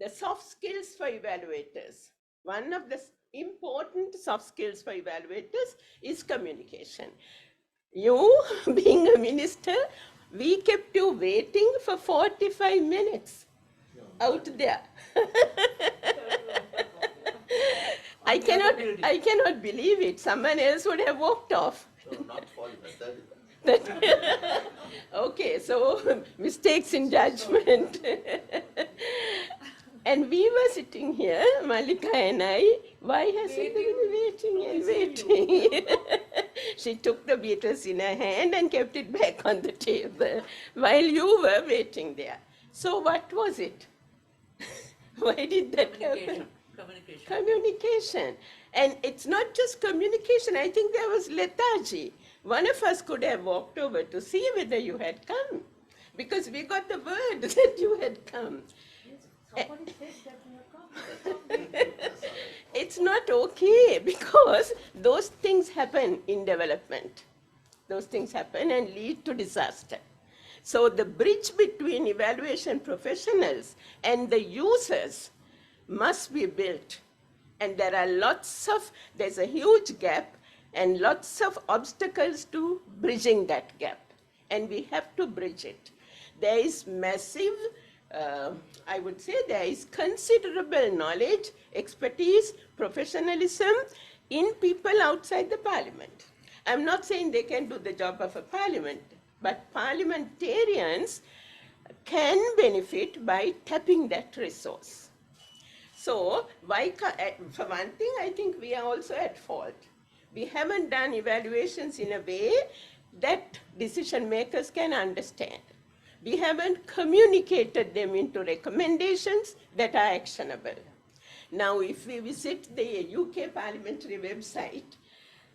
The soft skills for evaluators, one of the important soft skills for evaluators is communication. You, being a minister, we kept you waiting for 45 minutes out there. I cannot believe it. Someone else would have walked off. No, not 45, 35. Okay, so mistakes in judgment. And we were sitting here, Malika and I. Why has she been waiting and waiting? She took the Beatles in her hand and kept it back on the table while you were waiting there. So what was it? Why did that happen? Communication. And it's not just communication. I think there was lethargy. One of us could have walked over to see whether you had come, because we got the word that you had come. Somebody said that you have come. It's not okay, because those things happen in development. Those things happen and lead to disaster. So the bridge between evaluation professionals and the users must be built. And there are there's a huge gap and lots of obstacles to bridging that gap. And we have to bridge it. There is massive, I would say there is considerable knowledge, expertise, professionalism in people outside the parliament. I'm not saying they can do the job of a parliament, but parliamentarians can benefit by tapping that resource. So, for one thing, I think we are also at fault. We haven't done evaluations in a way that decision makers can understand. We haven't communicated them into recommendations that are actionable. Now, if we visit the UK parliamentary website,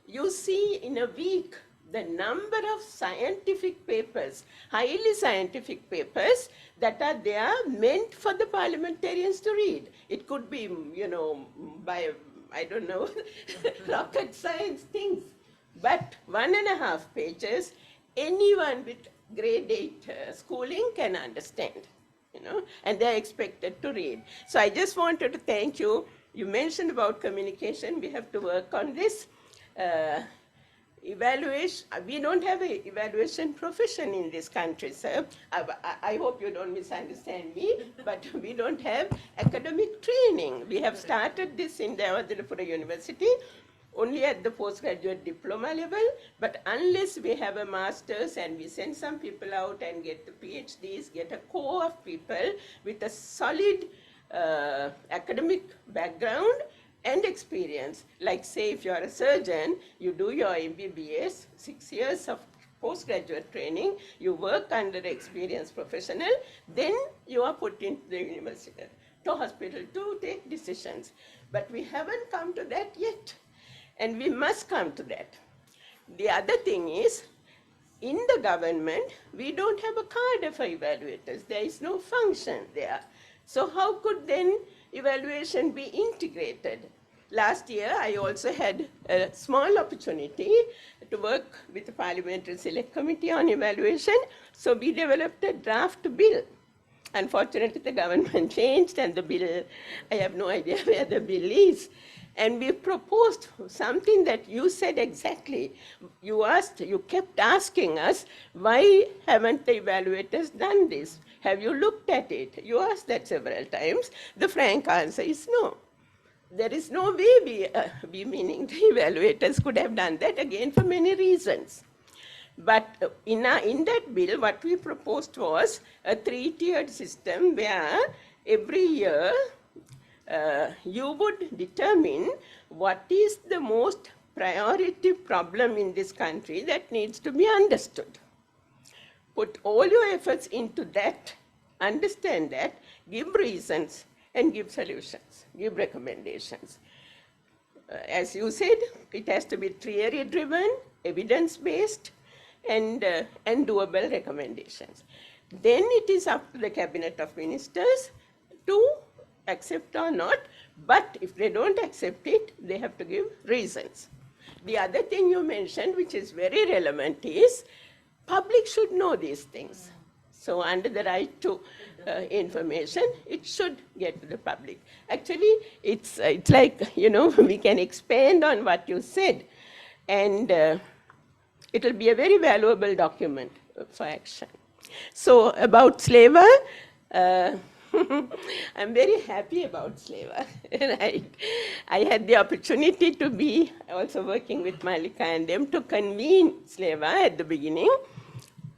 you see in a week the number of scientific papers, highly scientific papers, that are there meant for the parliamentarians to read. It could be, by, I don't know, rocket science things. But 1.5 pages, anyone with grade 8 schooling can understand, and they're expected to read. So I just wanted to thank you. You mentioned about communication. We have to work on this. Evaluation, we don't have an evaluation profession in this country, sir. I hope you don't misunderstand me, but we don't have academic training. We have started this in Evaluators University, only at the postgraduate diploma level, but unless we have a master's and we send some people out and get the PhDs, get a core of people with a solid academic background and experience, like say if you are a surgeon, you do your MBBS, 6 years of postgraduate training, you work under an experienced professional, then you are put into the university, to hospital to take decisions. But we haven't come to that yet, and we must come to that. The other thing is, in the government, we don't have a cadre for evaluators. There is no function there. So how could then evaluation be integrated? Last year, I also had a small opportunity to work with the Parliamentary Select Committee on evaluation. So we developed a draft bill. Unfortunately, the government changed and the bill, I have no idea where the bill is. And we proposed something that you said exactly. You kept asking us, why haven't the evaluators done this? Have you looked at it? You asked that several times. The frank answer is no. There is no way we meaning the evaluators could have done that, again for many reasons. But in that bill, what we proposed was a 3-tiered system where every year you would determine what is the most priority problem in this country that needs to be understood. Put all your efforts into that, understand that, give reasons, and give solutions, give recommendations. as you said, it has to be theory-driven, evidence-based, and doable recommendations. Then it is up to the Cabinet of Ministers to accept or not, but if they don't accept it, they have to give reasons. The other thing you mentioned, which is very relevant, is public should know these things. So under the right to information, it should get to the public. Actually, it's like, we can expand on what you said, and it will be a very valuable document for action. So about SLAVA, I'm very happy about SLAVA. I had the opportunity to be also working with Malika and them to convene SLAVA at the beginning,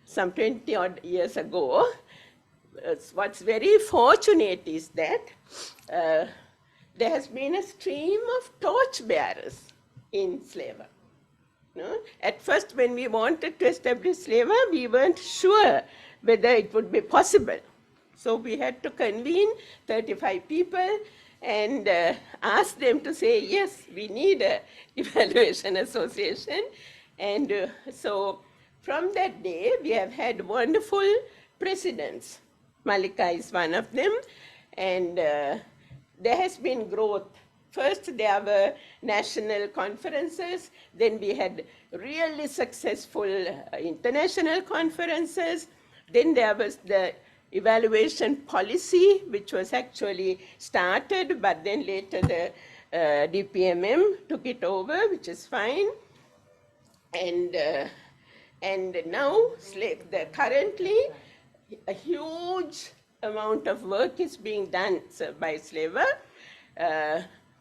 some 20 odd years ago. What's very fortunate is that there has been a stream of torchbearers in SLAVA. At first, when we wanted to establish SLAVA, we weren't sure whether it would be possible. So we had to convene 35 people and ask them to say, yes, we need an evaluation association. And so from that day, we have had wonderful presidents. Malika is one of them. And there has been growth. First, there were national conferences. Then we had really successful international conferences. Then there was the evaluation policy, which was actually started, but then later the DPMM took it over, which is fine. And now, currently, a huge amount of work is being done by SLAVA.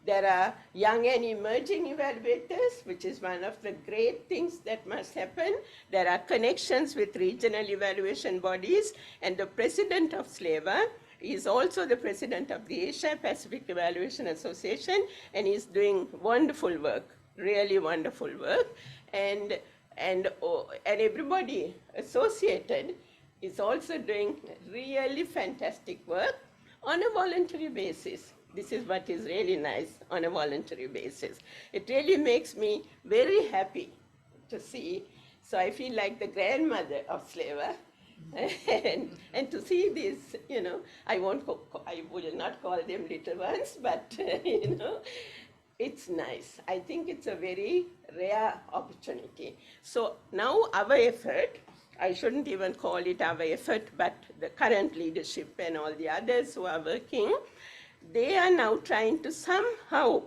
There are young and emerging evaluators, which is one of the great things that must happen. There are connections with regional evaluation bodies, and the president of SLAVA is also the president of the Asia Pacific Evaluation Association, and is doing wonderful work, really wonderful work. And everybody associated is also doing really fantastic work on a voluntary basis. This is what is really nice, on a voluntary basis. It really makes me very happy to see. So I feel like the grandmother of SLAVA. And to see these, I will not call them little ones, but, it's nice. I think it's a very rare opportunity. So now our effort, I shouldn't even call it our effort, but the current leadership and all the others who are working, they are now trying to somehow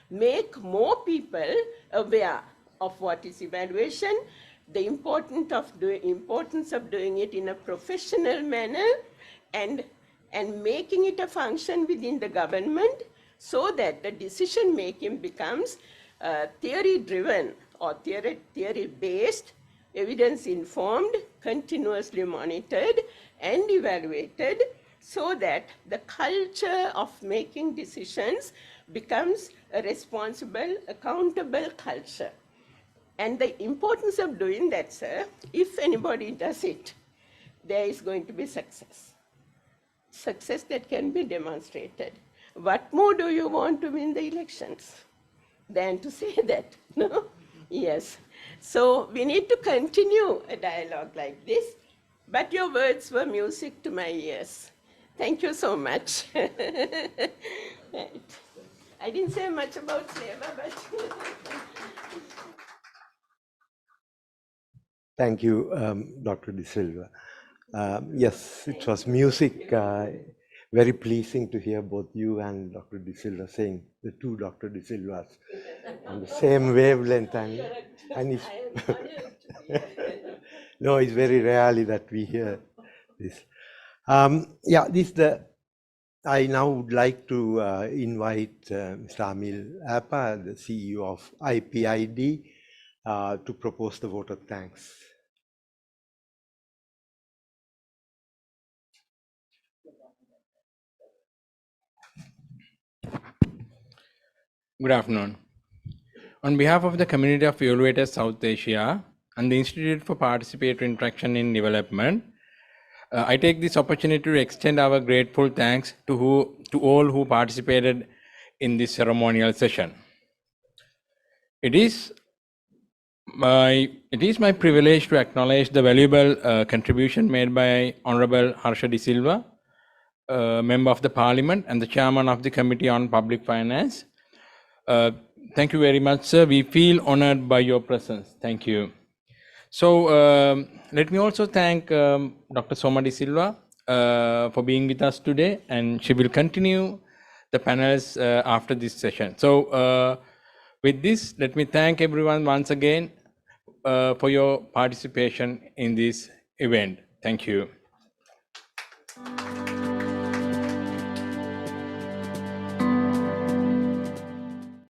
make more people aware of what is evaluation, the importance of doing it in a professional manner, and making it a function within the government, so that the decision making becomes theory-driven or theory-based, evidence-informed, continuously monitored and evaluated, so that the culture of making decisions becomes a responsible, accountable culture. And the importance of doing that, sir, if anybody does it, there is going to be success. Success that can be demonstrated. What more do you want to win the elections than to say that, no? Yes. So we need to continue a dialogue like this, but your words were music to my ears. Thank you so much. Right. I didn't say much about SLAVA, but... Thank you, Dr. De Silva. Yes, it was music. Very pleasing to hear both you and Dr. De Silva saying, the two Dr. De Silvas, on the same wavelength. And it's no, it's very rarely that we hear this. I now would like to invite Mr. Amil Appa, the CEO of IPID, to propose the vote of thanks. Good afternoon. On behalf of the Community of Evaluators South Asia and the Institute for Participatory Interaction in Development, I take this opportunity to extend our grateful thanks to all who participated in this ceremonial session. It is my privilege to acknowledge the valuable contribution made by Honorable Harsha De Silva, Member of the Parliament and the Chairman of the Committee on Public Finance. Thank you very much, sir. We feel honored by your presence. Thank you. So let me also thank Dr. Soma De Silva for being with us today, and she will continue the panels after this session. So with this, let me thank everyone once again for your participation in this event. Thank you.